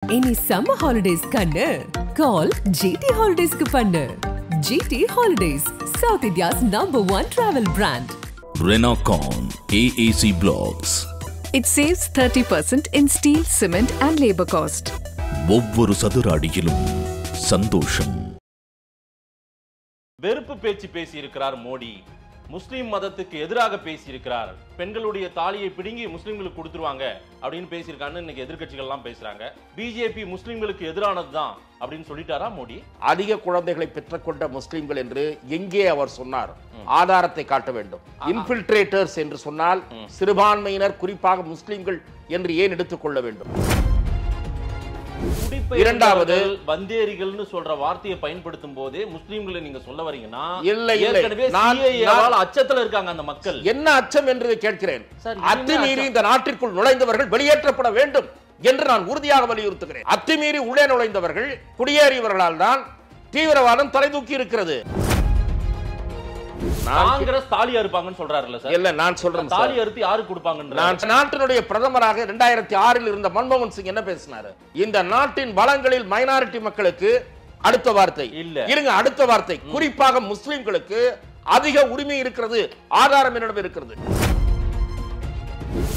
Any summer holidays kannu call GT Holidays ku pannu. GT Holidays, South India's #1 travel brand. Renocon AAC Blocks. It saves 30% in steel, cement and labor cost. ஒவ்வொரு சதுர அடியிலும் சந்தோஷம். வெறுப்பு பேச்சு பேசி இருக்கிறார் மோடி. முஸ்லிம் மதத்துக்கு எதிராக பேசி இருக்கிறார். பெண்களுடைய தாலியை பிடுங்கி முஸ்லிம்களுக்கு கொடுத்துருவாங்க அப்படின்னு பேசியிருக்கான்னு இன்னைக்கு எதிர்கட்சிகள் எல்லாம் பேசுறாங்க. பிஜேபி முஸ்லிம்களுக்கு எதிரானதுதான் அப்படின்னு சொல்லிட்டாரா மோடி? அதிக குழந்தைகளை பெற்றுக்கொண்ட முஸ்லிம்கள் என்று எங்கே அவர் சொன்னார்? ஆதாரத்தை காட்ட வேண்டும். இன்ஃபில்ட்ரேட்டர்ஸ் என்று சொன்னால் சிறுபான்மையினர், குறிப்பாக முஸ்லிம்கள் என்று ஏன் எடுத்துக்கொள்ள வேண்டும்? இரண்டாவது, வந்தேரிகள்னு சொல்ற வார்த்தையை பயன்படுத்தும் போதே முஸ்லிம்களை நீங்க சொல்ல வரீங்கன்னா அச்சத்துல இருக்காங்க அந்த மக்கள். என்ன அச்சம் என்று கேட்கிறேன். அத்துமீறி இந்த நாட்டிற்குள் நுழைந்தவர்கள் வெளியேற்றப்பட வேண்டும் என்று நான் உறுதியாக வலியுறுத்துகிறேன். அத்துமீறி உள்ளே நுழைந்தவர்கள் குடியேறியவர்களால் தான் தீவிரவாதம் தலை தூக்கி இருக்கிறது. காங்கிரஸ் தாலி அறுப்பாங்கன்னு சொல்றாருல்ல சார்? இல்ல, நான் சொல்றேன், தாலி அறுத்து யாருக்கு கொடுப்பாங்க? நான் நாட்டினுடைய பிரதமராக 2006 இருந்த மன்மோகன் சிங் என்ன பேசினாரு? இந்த நாட்டின் வளங்களில் மைனாரிட்டி மக்களுக்கு, அடுத்த வார்த்தை இல்ல இருங்க, அடுத்த வார்த்தை குறிப்பாக முஸ்லிம்களுக்கு அதிக உரிமை இருக்கிறது, ஆதாரம் என்னிடம் இருக்கிறது.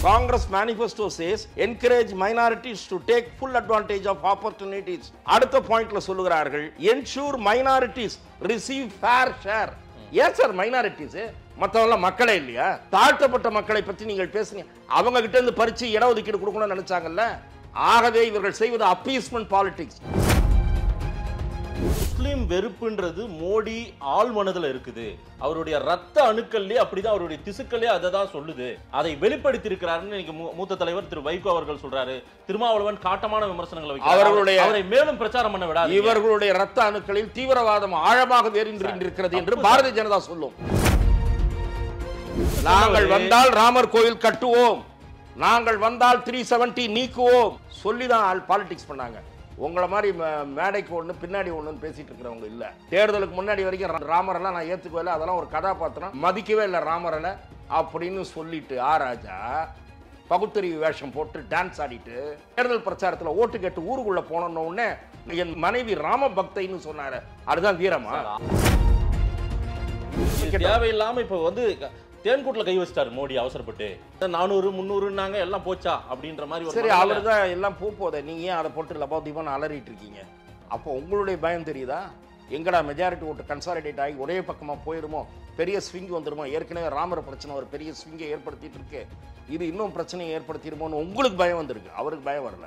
Congress manifesto says encourage minorities to take full advantage of opportunities. அடுத்த பாயிண்ட்ல சொல்லுகிறார்கள் ensure minorities receive fair share. ஏன் சார் மைனாரிட்டிஸ்? மற்றவங்க மக்களே இல்லையா? தாழ்த்தப்பட்ட மக்களை பற்றி நீங்கள் பேசுங்க. அவங்க கிட்ட இருந்து பறிச்சு இடஒதுக்கீடு கொடுக்கணும்னு நினைச்சாங்கல்ல. ஆகவே இவர்கள் செய்வது அப்பீஸ்மென்ட் பாலிடிக்ஸ். முஸ்லிம் வெறுப்புன்றது மோடி ஆள் மனதில் இருக்குது. அவருடைய ரத்த அணுக்கள்லயே அப்படிதான், அவருடைய திசுக்களே அதை தான் சொல்லுது. அதை வெளிப்படுத்தி இருக்கிறாருன்னு மூத்த தலைவர் திரு வைகோ அவர்கள் சொல்றாரு. திருமாவளவன் காட்டமான விமர்சனங்களை வைக்கிறார். அவரை மேலும் பிரச்சாரம் பண்ண விடாது. இவர்களுடைய ரத்த அணுக்களில் தீவிரவாதம் ஆழமாக வேரூன்றிருக்கிறது என்று பாரதிய ஜனதா சொல்லும். நாங்கள் வந்தால் ராமர் கோயில் கட்டுவோம், நாங்கள் வந்தால் 370 நீக்குவோம் சொல்லிதான் பாலிடிக்ஸ் பண்ணாங்க. உங்களை மாதிரி மேடைக்கு ஒன்று பின்னாடி ஒன்றுன்னு பேசிட்டு இருக்கிறவங்க இல்லை. தேர்தலுக்கு முன்னாடி வரைக்கும் ராமரெல்லாம் நான் ஏற்றுக்கவே, அதெல்லாம் ஒரு கதாபாத்திரம், மதிக்கவே இல்லை ராமரில் அப்படின்னு சொல்லிட்டு ராஜா பகுத்தறிவு வேஷம் போட்டு டான்ஸ் ஆடிட்டு தேர்தல் பிரச்சாரத்தில் ஓட்டு கேட்டு ஊருக்குள்ள போனோன்னு உடனே என் மனைவி ராம பக்தைன்னு சொன்னாரு. அதுதான் வீரமா? தேவையில்லாம இப்ப வந்து தேன்கூட்டில் கை வச்சிட்டாரு மோடி அவசரப்பட்டு. 400 300 எல்லாம் போச்சா அப்படின்ற மாதிரி. சரி, அவர் தான் எல்லாம் போதே, நீங்க ஏன் அதை போட்டு லபாதீபம் அலறிட்டு இருக்கீங்க? அப்போ உங்களுடைய பயம் தெரியுதா? எங்கடா மெஜாரிட்டி ஓட்டு கன்சாலிடேட் ஆகி ஒரே பக்கமா போயிருமோ, பெரிய ஸ்விங் வந்துருமோ? ஏற்கனவே ராமர் பிரச்சனை ஒரு பெரிய ஸ்விங்கை ஏற்படுத்திட்டு இருக்கு, இது இன்னும் பிரச்சனையை ஏற்படுத்திடுமோன்னு உங்களுக்கு பயம் வந்திருக்கு, அவருக்கு பயம் வரல.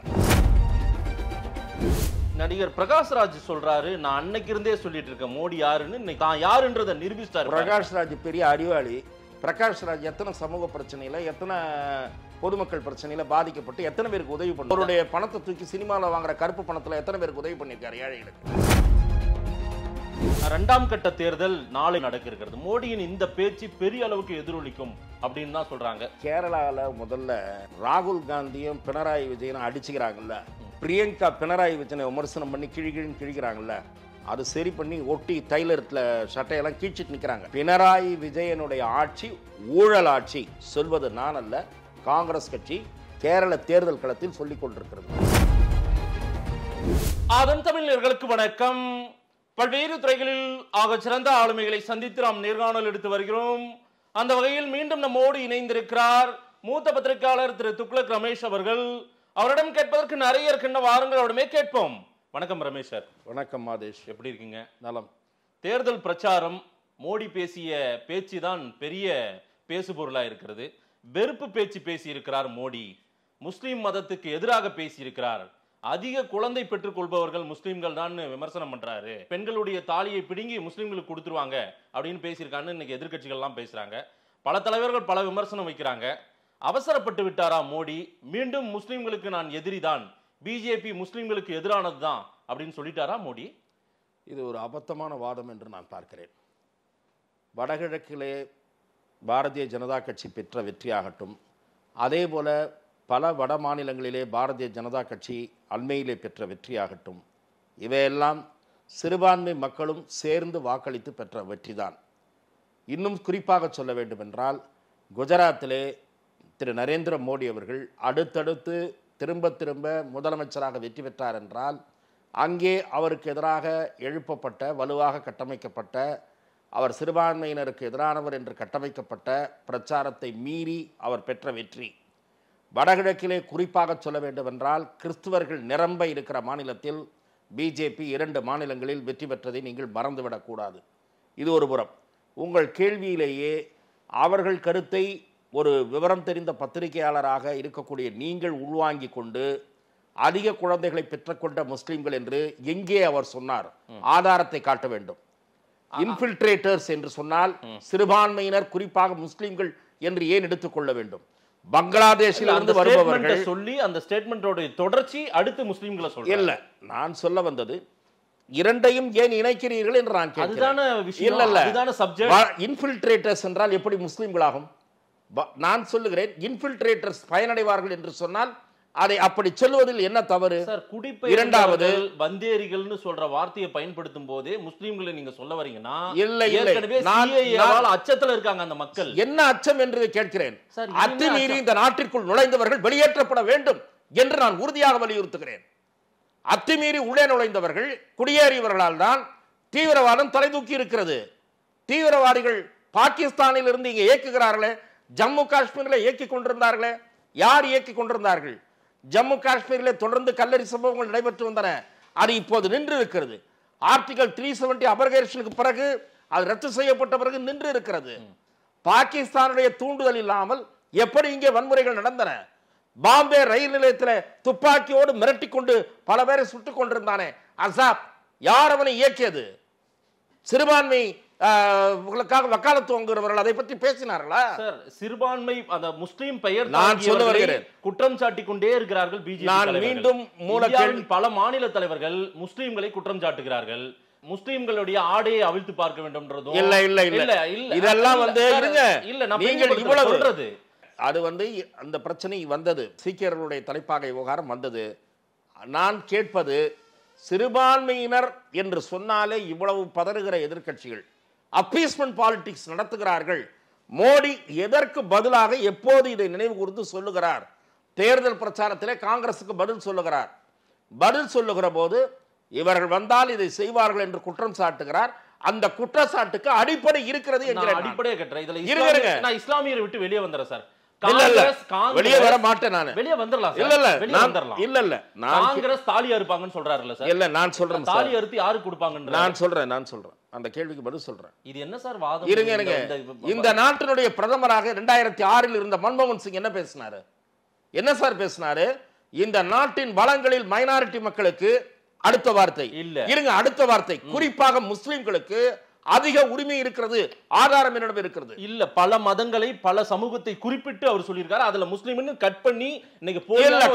நடிகர் பிரகாஷ்ராஜ் சொல்றாரு, நான் அன்னைக்கு இருந்தே சொல்லிட்டு இருக்கேன் மோடி யாருன்னு, இன்னைக்கு தான் யாருன்றதை நிரூபிச்சிட்டாரு. பிரகாஷ்ராஜ் பெரிய அறிவாளி. பிரகாஷ்ராஜ் எத்தனை சமூக பிரச்சனையில, எத்தனை பொதுமக்கள் பிரச்சனையில பாதிக்கப்பட்டு எத்தனை பேருக்கு உதவி பண்ண, அவருடைய பணத்தை தூக்கி சினிமாவில் வாங்குற கருப்பு பணத்துல எத்தனை பேருக்கு உதவி பண்ணியிருக்காரு ஏழைகளுக்கு. 2ஆம் கட்ட தேர்தல் நாளை நடக்க இருக்கிறது. மோடியின் இந்த பேச்சு பெரிய அளவுக்கு எதிரொலிக்கும் அப்படின்னு தான் சொல்றாங்க. கேரளாவில் முதல்ல ராகுல் காந்தியும் பினராயி விஜயனும் அடிச்சுக்கிறாங்கல்ல, பிரியங்கா பினராயி விஜயனை விமர்சனம் பண்ணி கிழிகிழின்னு கிழிக்கிறாங்கல்ல, அது சரி பண்ணி ஒட்டி தைலத்தில் சட்டையெல்லாம் கீழ்ச்சிட்டு நிற்கிறாங்க. பினராயி விஜயனுடைய ஆட்சி ஊழல் ஆட்சி சொல்வது நான் அல்ல, காங்கிரஸ் கட்சி கேரள தேர்தல் களத்தில் சொல்லிக் கொண்டிருக்கிறது. அதன் தமிழர்களுக்கு வணக்கம். பல்வேறு துறைகளில் ஆக சிறந்த ஆளுமைகளை சந்தித்து நாம் நேர்காணல் எடுத்து வருகிறோம். அந்த வகையில் மீண்டும் நம்மோடு இணைந்திருக்கிறார் மூத்த பத்திரிகையாளர் திரு துக்ளக் ரமேஷ் அவர்கள். அவரிடம் கேட்பதற்கு நிறைய இருக்கின்ற வாருங்கள், அவரிடமே கேட்போம். வணக்கம் ரமேஷ் சார். வணக்கம் மாதேஷ், எப்படி இருக்கீங்க? நலம். தேர்தல் பிரச்சாரம், மோடி பேசிய பேச்சு தான் பெரிய பேசுபொருளா இருக்கிறது. வெறுப்பு பேச்சு பேசி இருக்கிறார் மோடி. முஸ்லிம் மதத்துக்கு எதிராக பேசி இருக்கிறார். அதிக குழந்தை பெற்றுக் கொள்பவர்கள் முஸ்லிம்கள் தான் விமர்சனம் பண்றாரு. பெண்களுடைய தாலியை பிடுங்கி முஸ்லிம்களுக்கு கொடுத்துருவாங்க அப்படின்னு பேசியிருக்கான்னு இன்னைக்கு எதிர்கட்சிகள் எல்லாம் பேசுறாங்க. பல தலைவர்கள் பல விமர்சனம் வைக்கிறாங்க. அவசரப்பட்டு விட்டாரா மோடி? மீண்டும் முஸ்லிம்களுக்கு நான் எதிரிதான், பிஜேபி முஸ்லிம்களுக்கு எதிரானது தான் அப்படின்னு சொல்லிட்டாரா மோடி? இது ஒரு அபத்தமான வாதம் என்று நான் பார்க்கிறேன். வடகிழக்கிலே பாரதிய ஜனதா கட்சி பெற்ற வெற்றியாகட்டும், அதே போல பல வட மாநிலங்களிலே பாரதிய ஜனதா கட்சி அண்மையிலே பெற்ற வெற்றியாகட்டும், இவையெல்லாம் சிறுபான்மை மக்களும் சேர்ந்து வாக்களித்து பெற்ற வெற்றிதான். இன்னும் குறிப்பாக சொல்ல வேண்டும் என்றால், குஜராத்திலே திரு நரேந்திர மோடி அவர்கள் அடுத்தடுத்து திரும்ப திரும்ப முதலமைச்சராக வெற்றி பெற்றார் என்றால் அங்கே அவருக்கு எதிராக எழுப்பப்பட்ட வலுவாக கட்டமைக்கப்பட்ட அவர் சிறுபான்மையினருக்கு எதிரானவர் என்று கட்டமைக்கப்பட்ட பிரச்சாரத்தை மீறி அவர் பெற்ற வெற்றி. வடகிழக்கிலே குறிப்பாக சொல்ல வேண்டுமென்றால் கிறிஸ்துவர்கள் நிரம்ப இருக்கிற மாநிலத்தில் பிஜேபி 2 மாநிலங்களில் வெற்றி பெற்றதை நீங்கள் மறந்துவிடக்கூடாது. இது ஒரு புறம். உங்கள் கேள்வியிலேயே அவர்கள் கருத்தை ஒரு விவரம் தெரிந்த பத்திரிகையாளராக இருக்கக்கூடிய நீங்கள் உள்வாங்கி கொண்டு அதிக குழந்தைகளை பெற்றுக்கொண்ட முஸ்லிம்கள் என்று எங்கே அவர் சொன்னார்? ஆதாரத்தை காட்ட வேண்டும். இன்ஃபில்ட்ரேட்டர்ஸ் என்று சொன்னால் சிறுபான்மையினர் குறிப்பாக முஸ்லிம்கள் என்று ஏன் எடுத்துக்கொள்ள வேண்டும்? பங்களாதேஷில் இருந்து வருபவர்கள் சொல்லி அந்த ஸ்டேட்மெண்டோட தொடர்ச்சி அடுத்து முஸ்லிம்களை சொல்ல இல்ல, நான் சொல்ல வந்தது இரண்டையும் ஏன் இணைக்கிறீர்கள் என்று நான் கேட்கிறேன். அதுதான விஷயம், அதுதான சப்ஜெக்ட். இன்ஃபில்ட்ரேட்டர்ஸ் என்றால் எப்படி முஸ்லிம்களாகும்? நான் சொல்லுகிறேன், இன்ஃபில்ட்ரேட்டர்ஸ் பயனடைவார்கள் என்று சொன்னால் அதை அப்படி சொல்வதில் என்ன தவறு? இரண்டாவது வந்தேரிகள்னு சொல்ற வார்த்தையை பயன்படுத்தும் போதே முஸ்லிம்களை நீங்க சொல்ல வரீங்கன்னா அச்சத்துல இருக்காங்க அந்த மக்கள். என்ன அச்சம் என்று கேட்கிறேன். அத்துமீறி இந்த நாட்டிற்குள் நுழைந்தவர்கள் வெளியேற்றப்பட வேண்டும் என்று நான் உறுதியாக வலியுறுத்துகிறேன். அத்துமீறி உள்ளே நுழைந்தவர்கள் குடியேறியவர்களால் தான் தீவிரவாதம் தலை தூக்கி இருக்கிறது. தீவிரவாதிகள் பாகிஸ்தானில் இருந்து இங்கே இயக்குகிறார்களே, ஜம்மு காஷ்மீரில் இயக்கிக் கொண்டிருந்தார்களே, யார் இயக்கிக் கொண்டிருந்தார்கள்? ஜம்மு காஷ்மீரில் தொடர்ந்து கல்லறி சம்பவங்கள் நடைபெற்று வந்தன. அது இப்போது நின்று இருக்கிறது. ஆர்டிகல் 370 அபர்கேஷனுக்கு பிறகு அது ரத்து செய்யப்பட்ட பிறகு நின்று இருக்கிறது. பாகிஸ்தானுடைய தூண்டுதல் இல்லாமல் எப்படி இங்கே வன்முறைகள் நடந்தன? பாம்பே ரயில் நிலையத்தில் துப்பாக்கியோடு மிரட்டி கொண்டு பல பேரை சுட்டுக் கொண்டிருந்தானே அசாப், யார் அவனை இயக்கியது? சிறுபான்மை வக்காலத்து வாங்குகிறவர்கள் அதை பற்றி பேசினார்களா? சார், சிறுபான்மை அந்த முஸ்லிம் பெயர் நான் சொல்ல வருகிறேன், குற்றம் சாட்டி கொண்டே இருக்கிறார்கள் பிஜேபி. நான் மீண்டும் மூலக்கேள்வி, பல மாநில தலைவர்கள் முஸ்லிம்களை குற்றம் சாட்டுகிறார்கள். முஸ்லிம்களுடைய ஆடையை அவிழ்த்து பார்க்க வேண்டும்ன்றதும் இல்ல இல்ல இல்ல இதெல்லாம் நீங்கள் இவ்வளவு சொல்றது. அது அந்த பிரச்சனை வந்தது, சீக்கியர்களுடைய தலைப்பாகை விவகாரம் வந்தது. நான் கேட்பது, சிறுபான்மையினர் என்று சொன்னாலே இவ்வளவு பதறுகிற எதிர்க்கட்சிகள் அப்பீஸ்மென்ட் பாலிடிக்ஸ் நடத்துகிறார்கள். மோடி எதற்கு பதிலாக எப்போது இதை நினைவு கூர்ந்து சொல்லுகிறார்? தேர்தல் பிரச்சாரத்திலே காங்கிரசுக்கு பதில் சொல்லுகிறார். பதில் சொல்லுகிற போது இவர்கள் வந்தால் இதை செய்வார்கள் என்று குற்றம் சாட்டுகிறார். அந்த குற்றச்சாட்டுக்கு அடிப்படை இருக்கிறது என்கிற அடிப்படையே கட்டுறேன். நான் இஸ்லாமியரை விட்டு வெளியே வந்துறேன் சார். வெளியே வர மாட்டேன். நான் வெளியே வந்துடலாம். இல்ல இல்ல காங்கிரஸ் தாலி அறுப்பாங்கன்னு சொல்றாருல்ல சார். இல்ல, நான் சொல்றேன், தாலி அறுத்து யாருக்கு கொடுப்பாங்க? நான் சொல்றேன் அந்த கேள்விக்கு பதில் சொல்றேன். இது என்ன சார் வாதம்? இருங்க. இந்த நாட்டினுடைய பிரதமராக 2006 இருந்த மன்மோகன் சிங் என்ன பேசினாரு? என்ன சார் பேசினாரு? இந்த நாட்டின் வளங்களில் மைனாரிட்டி மக்களுக்கு, அடுத்த வார்த்தை இல்ல, இருங்க, அடுத்த வார்த்தை, குறிப்பாக முஸ்லிம்களுக்கு அதிக உரிமை இருக்கிறது, ஆதாரம் என்னிடம் இருக்கிறது. இல்ல, பல மதங்களை பல சமூகத்தை குறிப்பிட்டு அவர் சொல்லியிருக்காரு. அதுல முஸ்லிம்னு கட் பண்ணி இன்னைக்கு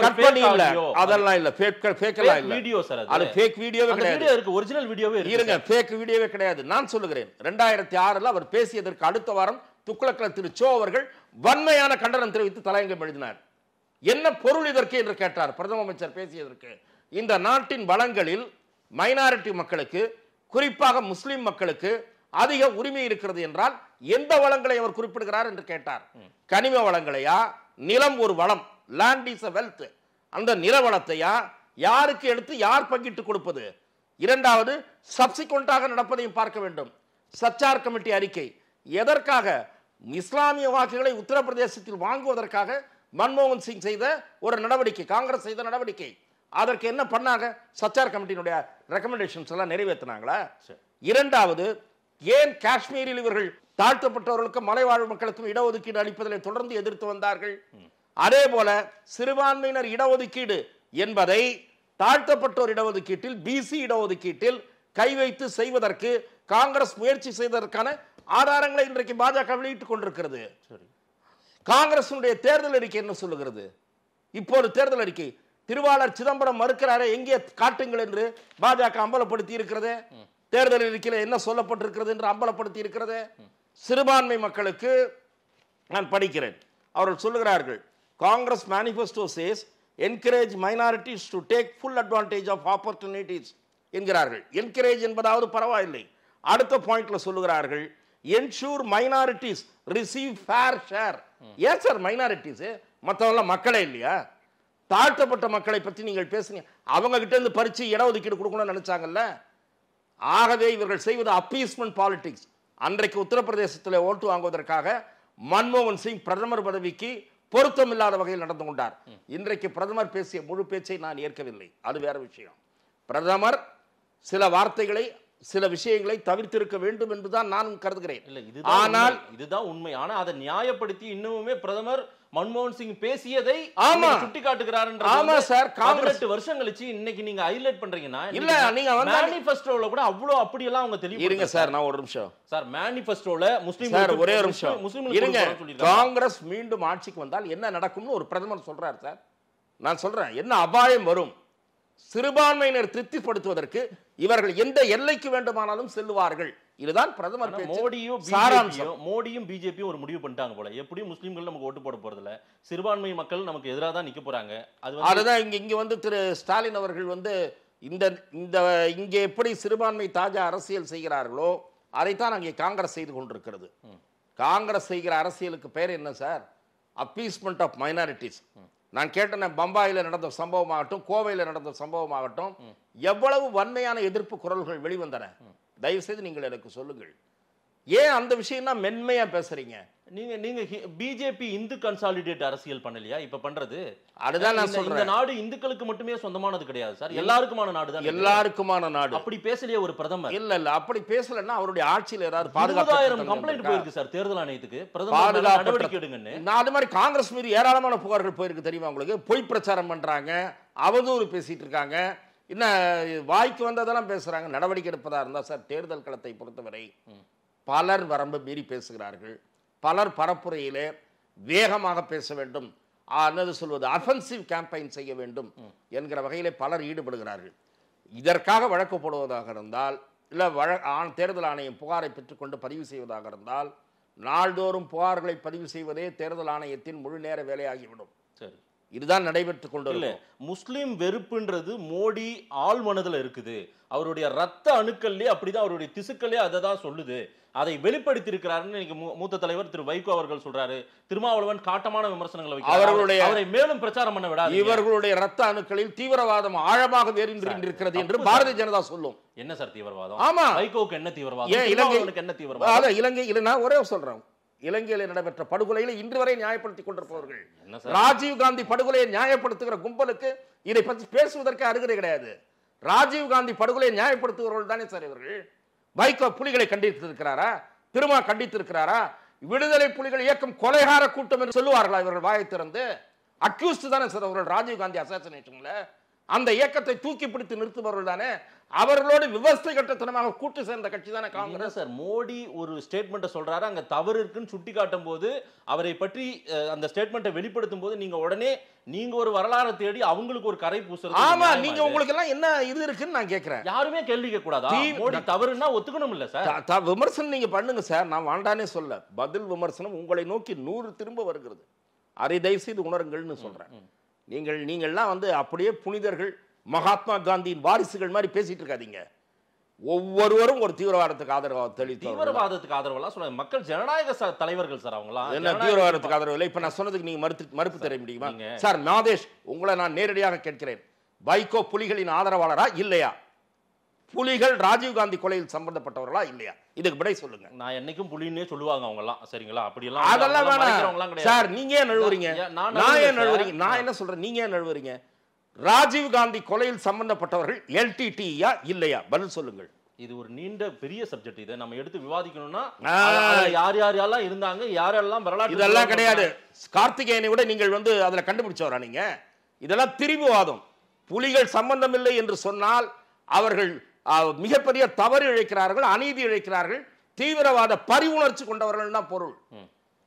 கட் பண்ணி இல்ல, அதெல்லாம் இல்ல, ஃபேக் எல்லாம் இல்ல. வீடியோ சார், அது ஃபேக் வீடியோவே கிடையாது. இருக்கு, ஒரிஜினல் வீடியோவே இருக்கு. இருங்க, ஃபேக் வீடியோவே கிடையாது. நான் சொல்லுகிறேன், 2006 அவர் பேசியதற்கு அடுத்த வாரம் துக்ளக் திரு சோ அவர்கள் வன்மையான கண்டனம் தெரிவித்து தலையங்கம் எழுதினார். என்ன பொருள் இதற்கு என்று கேட்டார் பிரதம அமைச்சர் பேசியதற்கு. இந்த நாட்டின் வளங்களில் மைனாரிட்டி மக்களுக்கு, குறிப்பாக முஸ்லிம் மக்களுக்கு அதிக உரிமை இருக்கிறது என்றால் எந்த வளங்களை அவர் குறிப்பிடுகிறார் என்று கேட்டார். கனிம வளங்களையா? நிலம் ஒரு வளம், லேண்ட் இஸ் a wealth. அந்த நில வளத்தையா யாருக்கு எடுத்து யார் பங்கிட்டு கொடுப்பது? இரண்டாவது, சப்சிக்வெண்டாக நடப்பதையும் பார்க்க வேண்டும். சச்சார் கமிட்டி அறிக்கை எதற்காக? இஸ்லாமிய வாக்குகளை உத்தரப்பிரதேசத்தில் வாங்குவதற்காக மன்மோகன் சிங் செய்த ஒரு நடவடிக்கை, காங்கிரஸ் செய்த நடவடிக்கை. அதற்கு என்ன பண்ணாங்க? சச்சார் கமிட்டியினுடைய ரெக்கமெண்டேஷன்ஸ் எல்லாம் நிறைவேற்றினாங்களா? இரண்டாவது, ஏன் காஷ்மீரில் இவர்கள் தாழ்த்தப்பட்டவர்களுக்கும் மலைவாழ் மக்களுக்கும் இடஒதுக்கீடு அளிப்பதில் தொடர்ந்து எதிர்த்து வந்தார்கள்? அதே போல சிறுபான்மையினர் இடஒதுக்கீடு என்பதை தாழ்த்தப்பட்டோர் இடஒதுக்கீட்டில், பிசி இடஒதுக்கீட்டில் கை வைத்து செய்வதற்கு காங்கிரஸ் முயற்சி செய்வதற்கான ஆதாரங்களை இன்றைக்கு பாஜக வெளியிட்டுக் கொண்டிருக்கிறது. காங்கிரசுடைய தேர்தல் அறிக்கை என்ன சொல்லுகிறது? இப்போது தேர்தல் அறிக்கை திருவாளர் சிதம்பரம் மறுக்கிறாரே, எங்கே காட்டுங்கள் என்று பாஜக அம்பலப்படுத்தி இருக்கிறது. தேர்தல் அறிக்கையில் என்ன சொல்லப்பட்டிருக்கிறது என்று அம்பலப்படுத்தி இருக்கிறது. சிறுபான்மை மக்களுக்கு நான் படிக்கிறேன், அவர்கள் சொல்லுகிறார்கள், Congress manifesto says encourage minorities to take full advantage of opportunities என்கிறார்கள். என்கரேஜ் என்பதாவது பரவாயில்லை. அடுத்த பாயிண்ட்ல சொல்லுகிறார்கள், ensure minorities receive fair share. ஏன் சார் மைனாரிட்டிஸ்? மற்றவங்க மக்களே இல்லையா? தாழ்த்தப்பட்ட மக்களை பற்றி நீங்கள் பேசுங்க. அவங்க கிட்ட இருந்து பறிச்சு இடஒதுக்கீடு கொடுக்கணும்னு நினைச்சாங்கல்ல. ஆகவே இவர்கள் செய்வது அப்பீஸ்மெண்ட் பாலிடிக்ஸ். அன்றைக்கு உத்தரப்பிரதேசத்தில் ஓட்டு வாங்குவதற்காக மன்மோகன் சிங் பிரதமர் பதவிக்கு பொருத்தமில்லாத வகையில் நடந்து கொண்டார். இன்றைக்கு பிரதமர் பேசிய முழு பேச்சை நான் ஏற்கவில்லை, அது வேற விஷயம். பிரதமர் சில வார்த்தைகளை சில விஷயங்களை தவிர்த்திருக்க வேண்டும் என்றுதான் நான் கருதுகிறேன். ஆனால் இதுதான் உண்மை. ஆனா அதை நியாயப்படுத்தி இன்னுமே பிரதமர் மன்மோகன் சிங் பேசியதை சுட்டி காட்டுகிறார். ஆமா சார், 18 வருஷம் கழிச்சு இன்னைக்கு நீங்க ஹைலைட் பண்றீங்கன்னா இல்ல நீங்க மேனிஃபெஸ்டோல கூட அவ்வளவு அப்படி எல்லாம் அவங்க தெளிவா இருங்க சார். நான் ஒரு நிமிஷம் சார், மேனிஃபெஸ்டோல முஸ்லிம் சார் ஒரே ஒரு நிமிஷம் இருங்க. காங்கிரஸ் மீண்டும் ஆட்சிக்கு வந்தால் என்ன நடக்கும்னு ஒரு பிரதமர் சொல்றாரு சார். நான் சொல்றேன் என்ன அபாயம் வரும். சிறுபான்மையினர் திருப்திப்படுத்துவதற்கு இவர்கள் எந்த எல்லைக்கு வேண்டுமானாலும் செல்லுவார்கள். இதுதான் பிரதமர் மோடியும் பிஜேபியும் ஒரு முடிவு பண்ணிட்டாங்க போல. எப்படியும் முஸ்லிம்கள் நமக்கு ஓட்டு போட போறது இல்ல, சிறுபான்மை மக்கள் நமக்கு எதிராக தான் நிக்க போறாங்க. அதுதான் இங்க வந்து திரு ஸ்டாலின் அவர்கள் வந்து இங்க எப்படி சிறுபான்மை தாஜா அரசியல் செய்கிறார்களோ அதைத்தான் அங்கே காங்கிரஸ் செய்து கொண்டிருக்கிறது. காங்கிரஸ் செய்கிற அரசியலுக்கு பேர் என்ன சார்? Appeasement of minorities. நான் கேட்டேன், பம்பாயில் நடந்த சம்பவமாகட்டும், கோவையில் நடந்த சம்பவமாகட்டும், எவ்வளவு வன்மையான எதிர்ப்பு குரல்கள் வெளிவந்தன. தயவு செய்து நீங்கள் எனக்கு சொல்லுங்கள். ஏன் அந்த விஷயம்னா மென்மையா பேசுறீங்க? நீங்க பிஜேபி இந்து கன்சாலிடேட் அரசியல் பண்ணலையா இப்ப பண்றது? அதுதான் நான் சொல்றேன். இந்த நாடு இந்துக்களுக்கு மட்டுமே சொந்தமானது கிடையாது சார், எல்லாருக்குமான நாடு தான். எல்லாருக்குமான நாடு. அப்படி பேசலையே ஒரு பிரதமர். இல்ல அப்படி பேசலன்னா அவருடைய ஆட்சியில் ஏதாவது பாதுகாப்பு 20,000 கம்ப்ளைண்ட் போயிருக்கு சார் தேர்தல் ஆணையத்துக்கு, பிரதமர் நடவடிக்கை எடுங்கன்னு. நான் அது மாதிரி காங்கிரஸ் மீது ஏராளமான புகார்கள் போயிருக்கு தெரியுமா உங்களுக்கு? பொய் பிரச்சாரம் பண்றாங்க, அவதூறு பேசிட்டு இருக்காங்க, என்ன வாய்க்கு வந்ததெல்லாம் பேசுறாங்க. நடவடிக்கை எடுப்பதா இருந்தா சார் தேர்தல் களத்தை பொறுத்தவரை பலர் வரம்பு மீறி பேசுகிறார்கள். பலர் பரப்புரையிலே வேகமாக பேச வேண்டும், என்னது சொல்வது, அஃபென்சிவ் கேம்பெயின் செய்ய வேண்டும் என்கிற வகையிலே பலர் ஈடுபடுகிறார்கள். இதற்காக வழக்கு போடுவதாக இருந்தால், இல்லை தேர்தல் ஆணையம் புகாரை பெற்றுக்கொண்டு பதிவு செய்வதாக இருந்தால், நாள்தோறும் புகார்களை பதிவு செய்வதே தேர்தல் ஆணையத்தின் முழு நேர வேலையாகிவிடும். சரி, இதுதான் நடைபெற்றுக் கொண்டு இல்லை. முஸ்லிம் வெறுப்புன்றது மோடி ஆள் மனதில் இருக்குது. அவருடைய ரத்த அணுக்கள்லேயே அப்படிதான், அவருடைய திசுக்களே அதை தான் சொல்லுது. அதை வெளிப்படுத்தி இருக்கிறாருன்னு இன்னைக்கு மூத்த தலைவர் திரு வைகோ அவர்கள் சொல்றாரு. திருமாவளவன் காட்டமான விமர்சனங்களை வைக்கிறார். அவரை மேலும் பிரச்சாரம் பண்ண விடாது. இவர்களுடைய ரத்த அணுக்களில் தீவிரவாதம் ஆழமாக வேரூன்றிருக்கிறது என்று பாரதிய ஜனதா சொல்லும். என்ன சார் தீவிரவாதம்? ஆமா, வைகோவுக்கு என்ன தீவிரவாதம்? இலங்கைக்கு என்ன தீவிரவாதம்? இலங்கை நான் ஒரே சொல்றேன், இலங்கையில் நடைபெற்ற படுகொலைகளை இன்று வரை நியாயப்படுத்திக் கொண்டிருப்பவர்கள், ராஜீவ் காந்தி படுகொலையை நியாயப்படுத்துகிற கும்பலுக்கு இதை பற்றி பேசுவதற்கு அருகதை கிடையாது. ராஜீவ் காந்தி படுகொலையை நியாயப்படுத்துகிறவர்கள் தானே சார் இவர்கள். வைகோ புலிகளை கண்டித்திருக்கிறாரா? திருமா கண்டித்திருக்கிறாரா? விடுதலை புலிகள் இயக்கம் கொலைகார கூட்டம் என்று சொல்லுவார்களா இவர்கள் வாயை திறந்து? அக்யூஸ்ட் தானே சார் அவர்கள் ராஜீவ் காந்தி அசாசினேஷன்ல. அந்த இயக்கத்தை தூக்கி பிடித்து நிறுத்துபவர்கள் தானே. அவர்களோடு விவசாய கட்டத்தனமாக கூட்டு சேர்ந்த கட்சி தானே காங்கிரஸ். சார் மோடி ஒரு ஸ்டேட்மெண்ட்டை சொல்றாரு, அங்க தவறு இருக்குன்னு சுட்டி காட்டும் போது அவரை பற்றி அந்த ஸ்டேட்மெண்ட்டை வெளிப்படுத்தும் போது நீங்க உடனே நீங்க ஒரு வரலாறு தேடி அவங்களுக்கு ஒரு கரை பூசுறது. ஆமா, நீங்க உங்களுக்கு எல்லாம் என்ன இது இருக்குன்னு நான் கேட்கிறேன். யாருமே கேள்வி கேட்க கூடாதா? மோடி தவறுனா ஒத்துக்கணும் இல்ல சார்? விமர்சனம் நீங்க பண்ணுங்க சார், நான் வேண்டானே சொல்ல. பதில் விமர்சனம் உங்களை நோக்கி 100 திரும்ப வருகிறது. அதை தயவு செய்து உணருங்கள்னு சொல்றேன். நீங்கள்லாம் வந்து அப்படியே புனிதர்கள், மகாத்மா காந்தியின் வாரிசுகள் மாதிரி பேசிட்டு இருக்காதீங்க. ஒவ்வொருவரும் ஒரு தீவிரவாதத்துக்கு ஆதரவாக தெளித்து, தீவிரவாதத்துக்கு ஆதரவெல்லாம் சொல்ல மக்கள் ஜனநாயக தலைவர்கள் சார். அவங்களாம் என்ன தீவிரவாதத்துக்கு ஆதரவு இல்லை? இப்ப நான் சொன்னதுக்கு நீங்க மறுப்பு தர முடியுமா சார்? மாதேஷ், உங்களை நான் நேரடியாக கேட்கிறேன், வைகோ புலிகளின் ஆதரவாளரா இல்லையா? புலிகள் ராஜீவ் காந்தி கொலையில் சம்பந்தப்பட்டவர்களா இல்லையா? இதுக்கு விடை சொல்லுங்க. நான் என்னைக்கும் புலின்னே சொல்லுவாங்க அவங்க எல்லாம். சரிங்களா? அப்படி எல்லாம் அதெல்லாம் வேணாம் சார். நீங்க ஏன் நழுவுறீங்க? நான் என்ன சொல்றேன், நீங்க ஏன் நழுவுறீங்க? ராஜீவ் காந்தி கொலையில் சம்பந்தப்பட்டவர்கள் எல்டிடியா இல்லையா? பதில் சொல்லுங்கள். இது ஒரு நீண்ட பெரிய சப்ஜெக்ட். இதை நம்ம எடுத்து விவாதிக்கணும்னா யார் யாரெல்லாம் இருந்தாங்க, யாரெல்லாம் வரலாற்று, இதெல்லாம் கிடையாது. கார்த்திகேயனை விட நீங்கள் வந்து அதுல கண்டுபிடிச்சவரா நீங்க? இதெல்லாம் திரிபுவாதம். புலிகள் சம்பந்தம் இல்லை என்று சொன்னால் அவர்கள் மிகப்பெரிய தவறு இழைக்கிறார்கள், அநீதி இழைக்கிறார்கள், தீவிரவாத பரிவுணர்ச்சி கொண்டவர்கள் தான் பொருள்.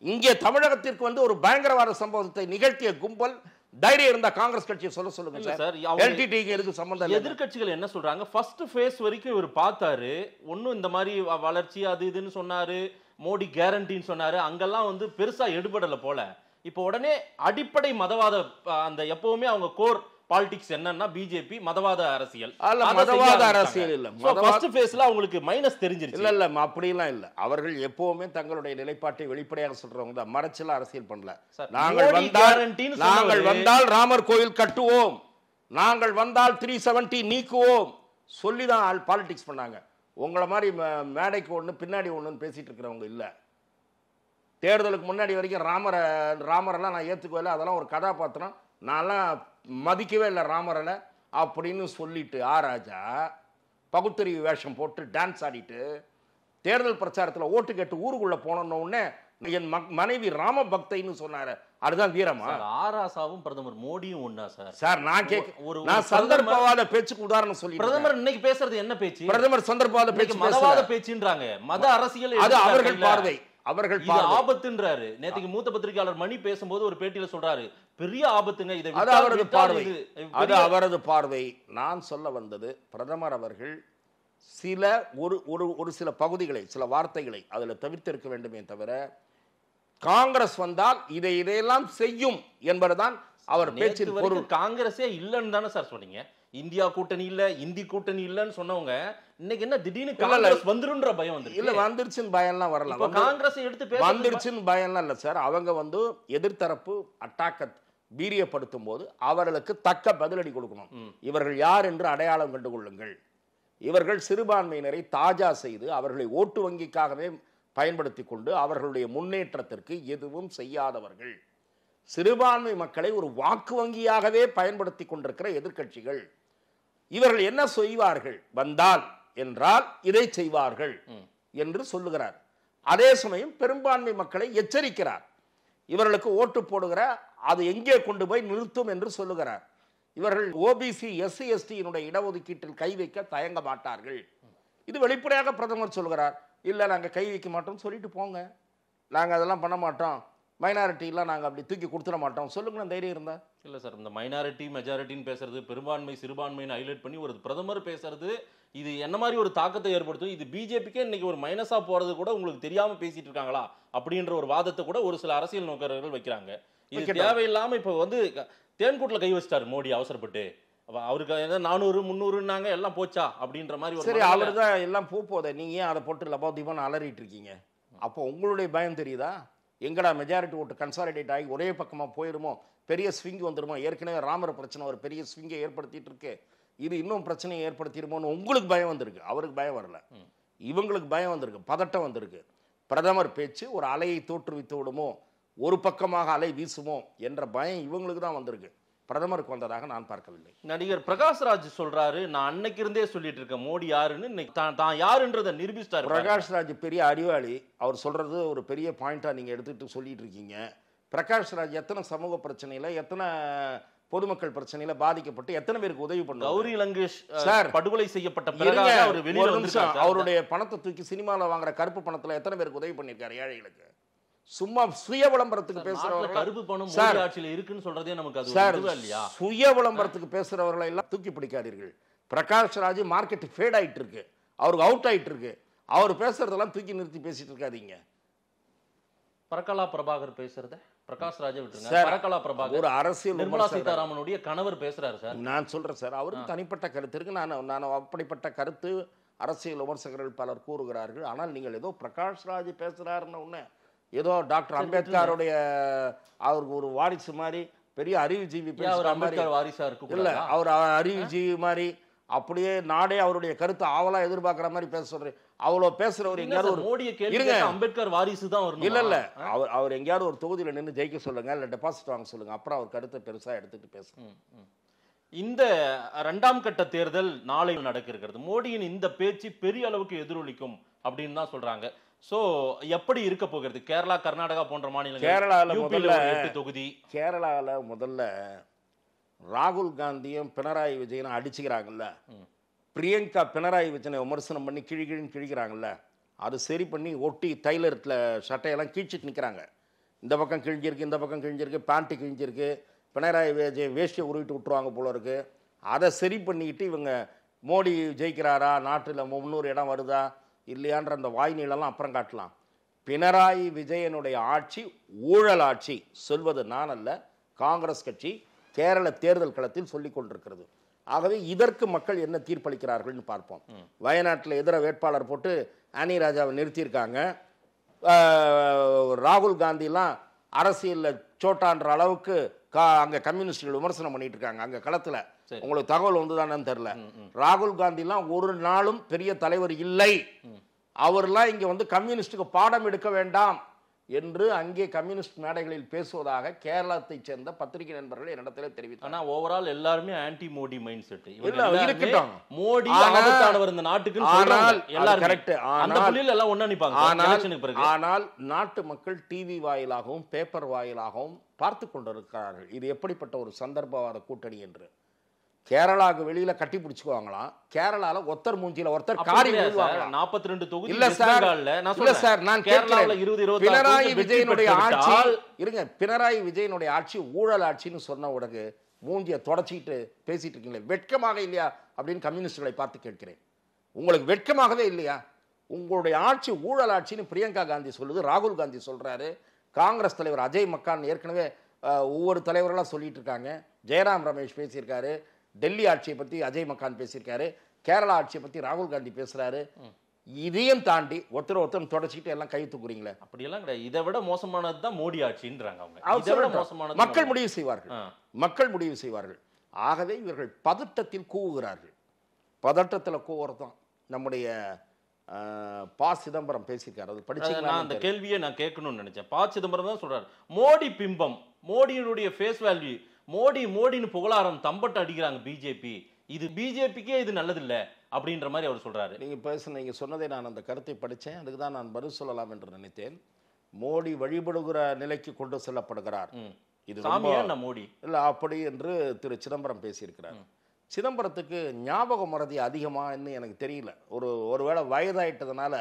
இங்கே தமிழகத்திற்கு வந்து ஒரு பயங்கரவாத சம்பவத்தை நிகழ்த்திய கும்பல் தைரியம் இருந்தா காங்கிரஸ் கட்சியை சொல்லுங்க சார். எல்டிடிக்கு எதுக்கு சம்பந்தம்? எதிர்க்கட்சிகள் என்ன சொல்றாங்க, ஃபர்ஸ்ட் ஃபேஸ் வரைக்கும் இவர் பார்த்தாரு, ஒன்னும் இந்த மாதிரி வளர்ச்சி அது இதுன்னு சொன்னாரு, மோடி கேரண்டின்னு சொன்னாரு, அங்கெல்லாம் வந்து பெருசா எடுபடல போல. இப்போ உடனே அடிப்படை மதவாத அந்த எப்பவுமே அவங்க கோர் பாலிடிக்ஸ் என்னன்னா பிஜேபி மதவாத அரசியல். அல்ல, மதவாத அரசியல் இல்ல. ஃபர்ஸ்ட் ஃபேஸ்ல அவங்களுக்கு மைனஸ் தெரிஞ்சிருச்சு. இல்ல அப்படிலாம் இல்ல. அவர்கள் எப்பவுமே தங்களுடைய நிலைப்பாட்டை வெளிப்படையாக சொல்றவங்க தான். மறைச்சல அரசியல் பண்ணல. நாங்கள் வந்தால் ராமர் கோயில் கட்டுவோம், நாங்கள் வந்தால் 370 நீக்குவோம் சொல்லிதான் பாலிடிக்ஸ் பண்ணாங்க. உங்களை மாதிரி மேடைக்கு ஒண்ணு பின்னாடி ஒண்ணுன்னு பேசிட்டு இருக்கிறவங்க இல்ல. தேர்தலுக்கு முன்னாடி வரைக்கும் ராமரெல்லாம் நான் ஏற்றுக்கவே, அதெல்லாம் ஒரு கதாபாத்திரம், நான்லாம் மதிக்கவே இல்லை ராமரில் அப்படின்னு சொல்லிட்டு ராஜா பகுத்தறிவு வேஷம் போட்டு டான்ஸ் ஆடிட்டு தேர்தல் பிரச்சாரத்தில் ஓட்டு கேட்டு ஊருக்குள்ள போனோன்னு உடனே என் மனைவி ராம பக்தைன்னு சொன்னாரு. அதுதான் வீரமா? ஆராசாவும் பிரதமர் மோடியும் ஒண்ணா சார்? சார் நான் சந்தர்ப்பவாத பேச்சுக்கு உதாரணம் சொல்லி, பிரதமர் இன்னைக்கு பேசுறது என்ன பேச்சு? பிரதமர் சந்தர்ப்பவாத பேச்சு, மதவாத பேச்சுன்றாங்க. மத அரசியல் அது அவர்கள் பார்வை, அவர்கள் ஆபத்துன்றாரு. நேத்துக்கு மூத்த பத்திரிகையாளர் மணி பேசும்போது ஒரு பேட்டியில சொல்றாரு, பெரிய ஆபத்துங்க. இதை அது அவரது பார்வை, அது அவரது பார்வை. நான் சொல்ல வந்தது, பிரதமர் அவர்கள் சில ஒரு சில பகுதிகளை, சில வார்த்தைகளை அதுல தவிர்த்திருக்க வேண்டுமே தவிர, காங்கிரஸ் வந்தால் இதையெல்லாம் செய்யும் என்பதுதான் அவர் பேச்சின் பொருள். காங்கிரஸே இல்லன்னு தானே சார் சொன்னீங்க? இந்தியா கூட்டணி இல்ல, இந்தி கூட்டணி இல்லன்னு சொன்னவங்க இன்னைக்கு என்ன திடீர்னு காங்கிரஸ் வந்துருன்ற பயம் வந்து இல்ல? வந்துருச்சுன்னு பயம்லாம் வரல. காங்கிரஸ் எடுத்து வந்துருச்சுன்னு பயம்லாம் இல்ல சார். அவங்க எதிர்த்தரப்பு அட்டாக்க வீரியப்படுத்தும் போது அவர்களுக்கு தக்க பதிலடி கொடுக்கணும். இவர்கள் யார் என்று அடையாளம் கண்டு கொள்ளுங்கள். இவர்கள் சிறுபான்மையினரை தாஜா செய்து அவர்களை ஓட்டு வங்கிக்காகவே பயன்படுத்தி கொண்டு அவர்களுடைய முன்னேற்றத்திற்கு எதுவும் செய்யாதவர்கள். சிறுபான்மை மக்களை ஒரு வாக்கு வங்கியாகவே பயன்படுத்தி கொண்டிருக்கிற எதிர்க்கட்சிகள். இவர்கள் என்ன செய்வார்கள் வந்தால் என்றால் இதை செய்வார்கள் என்று சொல்லுகிறார். அதே சமயம் பெரும்பான்மை மக்களை எச்சரிக்கிறார். இவர்களுக்கு ஓட்டு போடுகிற அது எங்கே கொண்டு போய் நிறுத்தும் என்று சொல்லுகிறார். இவர்கள் ஓபிசி எஸ்சி எஸ்டியினுடைய இடஒதுக்கீட்டில் கை வைக்க தயங்க மாட்டார்கள். இது வெளிப்படையாக பிரதமர் சொல்கிறார். இல்லை, நாங்கள் கை வைக்க மாட்டோம் சொல்லிட்டு போங்க, நாங்கள் அதெல்லாம் பண்ண மாட்டோம், மைனாரிட்டிலாம் நாங்கள் அப்படி தூக்கி கொடுத்துட மாட்டோம் சொல்லுங்க, தைரியம் இருந்தா. இல்லை சார், இந்த மைனாரிட்டி மெஜாரிட்டின்னு பேசுறது, பெரும்பான்மை சிறுபான்மைன்னு ஹைலைட் பண்ணி ஒரு பிரதமர் பேசுறது, இது என்ன மாதிரி ஒரு தாக்கத்தை ஏற்படுத்தும்? இது பிஜேபிக்கே இன்னைக்கு ஒரு மைனஸா போறது கூட உங்களுக்கு தெரியாம பேசிட்டு இருக்காங்களா அப்படின்ற ஒரு வாதத்தை கூட ஒரு சில அரசியல் நோக்கர்கள் வைக்கிறாங்க. இது தேவையில்லாம இப்ப தேன்கூட்டில் கை வச்சிட்டாரு மோடி அவசரப்பட்டு. அவருக்கு 400 300 எல்லாம் போச்சா அப்படின்ற மாதிரி. சரி, அவர் தான் எல்லாம் போதே, நீங்க ஏன் அதை போட்டு லபாதீபம் அலறிட்டு இருக்கீங்க? அப்போ உங்களுடைய பயம் தெரியுதா? எங்கடா மெஜாரிட்டி ஓட்டு கன்சாலிடேட் ஆகி ஒரே பக்கமா போயிருமோ, பெரிய ஸ்விங் வந்துருமோ? ஏற்கனவே ராமர் பிரச்சனை ஒரு பெரிய ஸ்விங்கை ஏற்படுத்திட்டு இருக்கு, இது இன்னும் பிரச்சனையை ஏற்படுத்திடுமோன்னு உங்களுக்கு பயம் வந்திருக்கு. அவருக்கு பயம் வரல, இவங்களுக்கு பயம் வந்திருக்கு, பதட்டம் வந்திருக்கு. பிரதமர் பேச்சு ஒரு அலையை தோற்றுவித்து விடுமோ, ஒரு பக்கமாக அலை வீசுமோ என்ற பயம் இவங்களுக்கு தான் வந்திருக்கு. பிரதமருக்கு வந்ததாக நான் பார்க்கவில்லை. நடிகர் பிரகாஷ்ராஜ் சொல்றாரு, நான் அன்னைக்கு இருந்தே சொல்லிட்டு இருக்கேன் மோடி யாருன்னு, தான் யாருன்றதை நிரூபிச்சிட்டாரு. பிரகாஷ்ராஜ் பெரிய அறிவாளி, அவர் சொல்றது ஒரு பெரிய பாயிண்டா நீங்க எடுத்துட்டு சொல்லிட்டு இருக்கீங்க. பிரகாஷ்ராஜ் எத்தனை சமூக பிரச்சனையில, எத்தனை பொதுமக்கள் பிரச்சனையில பாதிக்கப்பட்டு எத்தனை பேருக்கு உதவி பண்ணார்? கௌரி லங்கேஷ் சார் படுகொலை செய்யப்பட்ட பிறகு அவர் வெளியில வந்தார். அவருடைய பணத்தை தூக்கி சினிமால வாங்குற கருப்பு பணத்துல எத்தனை பேருக்கு உதவி பண்ணிருக்காரு ஏழைகளுக்கு? சும்மா சுய விளம்பரத்துக்கு பேசுறவங்க, கருப்பு பணம் மோடி ஆட்சியில இருக்குன்னு சொல்றதே நமக்கு அது இல்லையா? சுய விளம்பரத்துக்கு பேசுறவர்களை எல்லாம் தூக்கி பிடிக்காதீர்கள். பிரகாஷ்ராஜ் மார்க்கெட் ஃபேட் ஆயிட்டு இருக்கு, அவருக்கு அவுட் ஆயிட்டு இருக்கு. அவர் பேசுறதெல்லாம் தூக்கி நிறுத்தி பேசிட்டு இருக்காதீங்க. பரகலா பிரபாகர் பேசுறத பிரகாஷ்ராஜை விட்டுருங்க. பரகலா பிரபாகர் ஒரு அரசியல், நிர்மலா சீதாராமனுடைய கணவர் பேசுறாரு சார். நான் சொல்றேன் சார், அவருக்கு தனிப்பட்ட கருத்து இருக்கு. நான் அப்படிப்பட்ட கருத்து அரசியல் விமர்சகர்கள் பலர் கூறுகிறார்கள். ஆனால் நீங்கள் ஏதோ பிரகாஷ்ராஜ் பேசுறாருன்னு ஒண்ணு, ஏதோ டாக்டர் அம்பேத்கருடைய அவருக்கு ஒரு வாரிசு மாதிரி பெரிய அறிவுஜீவி பேசுற மாதிரி இல்ல, அவர் அறிவுஜீவி மாதிரி அப்படியே நாடே அவருடைய கருத்து ஆவலா எதிர்பார்க்கிற மாதிரி பேச சொல்றேன். அவ்வளவு பேசுறவர் எங்கேயாவது ஒரு அம்பேத்கர் வாரிசு தான் வரணும். இல்ல அவர் எங்கேயாவது ஒரு தொகுதியில நின்று ஜெயிக்க சொல்லுங்க, இல்ல டெபாசிட் வாங்க சொல்லுங்க, அப்புறம் அவர் கருத்தை பெருசா எடுத்துட்டு பேசுங்க. இந்த 2ஆம் கட்ட தேர்தல் நாளை நடக்க இருக்கிறது. மோடியின் இந்த பேச்சு பெரிய அளவுக்கு எதிரொலிக்கும் அப்படின்னு தான் சொல்றாங்க. சோ எப்படி இருக்க போகிறது? கேரளா, கர்நாடகா போன்ற மாநிலங்கள், கேரளால முதல்ல ராகுல் காந்தியும் பினராயி விஜயனும் அடிச்சுக்கிறாங்கல்ல, பிரியங்கா பினராயி விஜயனை விமர்சனம் பண்ணி கிழிக்கிறாங்கல்ல, அது சரி பண்ணி ஒட்டி டைலர்ல சட்டையெல்லாம் கீழ்ச்சிட்டு நிற்கிறாங்க. இந்த பக்கம் கிழிஞ்சிருக்கு, இந்த பக்கம் கிழிஞ்சிருக்கு, பேண்ட்டு கிழிஞ்சிருக்கு, பினராயி விஜயன் வேஷ்டியை உருவிட்டு விட்டுருவாங்க போல இருக்கு. அதை சரி பண்ணிக்கிட்டு இவங்க மோடி ஜெயிக்கிறாரா, நாட்டில் 300 இடம் வருதா இல்லையான்ற அந்த வாய் நீளெல்லாம் அப்புறம் காட்டலாம். பினராயி விஜயனுடைய ஆட்சி ஊழல் ஆட்சி சொல்வது நான் அல்ல, காங்கிரஸ் கட்சி கேரள தேர்தல் களத்தில் சொல்லிக் கொண்டிருக்கிறது. ஆகவே இதற்கு மக்கள் என்ன தீர்ப்பளிக்கிறார்கள்னு பார்ப்போம். வயநாட்டில் எதிர வேட்பாளர் போட்டு ஆனி ராஜாவை நிறுத்தியிருக்காங்க. ராகுல் காந்திலாம் அரசியலில் சோட்டான்ற அளவுக்கு அங்கே கம்யூனிஸ்டுகள் விமர்சனம் பண்ணிட்டு இருக்காங்க அங்கே களத்தில். உங்களுக்கு தகவல் வந்துதானு தெரியல. ராகுல் காந்திலாம் ஒரு நாளும் பெரிய தலைவர் இல்லை, அவர்லாம் இங்கே வந்து கம்யூனிஸ்டுக்கு பாடம் எடுக்க வேண்டாம் என்று அங்கே கம்யூனிஸ்ட் மேடைகளில் பேசுவதாக கேரளத்தை சேர்ந்த பத்திரிகை நண்பர்கள் என்னிடத்திலே தெரிவித்தார். ஆனா ஓவரால் எல்லாருமே ஆன்டி மோடி மைண்ட் செட் இருக்கட்டும். மோடி ஆபத்தானவர் இந்த நாட்டுக்கு. ஆனால் எல்லாரும் கரெக்ட். ஆனால் நாட்டு மக்கள் டிவி வாயிலாகவும் பேப்பர் வாயிலாகவும் பார்த்து கொண்டிருக்கிறார்கள் இது எப்படிப்பட்ட ஒரு சந்தர்ப்பவாத கூட்டணி என்று. கேரளாவுக்கு வெளியில கட்டி பிடிச்சுக்குவாங்களாம், கேரளால ஒருத்தர் மூஞ்சில ஒருத்தர் காரி விழுவாங்க. 42 தொகுதி இல்ல சார், இல்ல சார், நான் கேட்கிறேன். பினராயி விஜயனுடைய ஆட்சி இருங்க, பினராயி விஜயனுடைய ஆட்சி ஊழல் ஆட்சின்னு சொன்ன உடனே மூஞ்சியை தொடச்சிட்டு பேசிட்டு இருக்கீங்களே, வெட்கமாக இல்லையா அப்படின்னு கம்யூனிஸ்டுகளை பார்த்து கேட்கிறேன். உங்களுக்கு வெட்கமாகவே இல்லையா? உங்களுடைய ஆட்சி ஊழல் ஆட்சின்னு பிரியங்கா காந்தி சொல்லுது, ராகுல் காந்தி சொல்றாரு, காங்கிரஸ் தலைவர் அஜய் மக்கான் ஏற்கனவே ஒவ்வொரு தலைவர்களாக சொல்லிட்டு இருக்காங்க, ஜெயராம் ரமேஷ் பேசியிருக்காரு, டெல்லி ஆட்சியை பற்றி அஜய் மக்கான் பேசியிருக்காரு, கேரளா ஆட்சியை பற்றி ராகுல் காந்தி பேசுறாரு. இதையும் தாண்டி ஒருத்தர் தொடச்சிட்டு எல்லாம் கை தூக்குறீங்களே. அப்படியெல்லாம் கிடையாது. இதை விட மோசமானது தான் மோடி ஆட்சின்றாங்க அவங்க. மக்கள் முடிவு செய்வார்கள், மக்கள் முடிவு செய்வார்கள். ஆகவே இவர்கள் பதட்டத்தில் கூவுகிறார்கள். பதட்டத்தில் கூவுறதுதான் நம்முடைய ப. சிதம்பரம் பேசியிருக்காரு. அது படிச்சீங்கன்னா அந்த கேள்வியை நான் கேட்கணும்னு நினைச்சேன். ப. சிதம்பரம் தான் சொல்றாரு, மோடி பிம்பம், மோடியினுடைய ஃபேஸ் வேல்யூ, மோடின்னு புகழாரம் தம்பட்டு அடிக்கிறாங்க பிஜேபி, இது பிஜேபிக்கே இது நல்லதில்லை அப்படின்ற மாதிரி அவர் சொல்றாரு. நீங்க சொன்னதை நான் அந்த கருத்தை படித்தேன், அதுக்கு தான் நான் பதில் சொல்லலாம் என்று நினைத்தேன். மோடி வழிபடுகிற நிலைக்கு கொண்டு செல்லப்படுகிறார், இது மோடி இல்லை அப்படி என்று திரு சிதம்பரம் பேசியிருக்கிறார். சிதம்பரத்துக்கு ஞாபக மறதி அதிகமான்னு எனக்கு தெரியல. ஒருவேளை வயதாயிட்டதுனால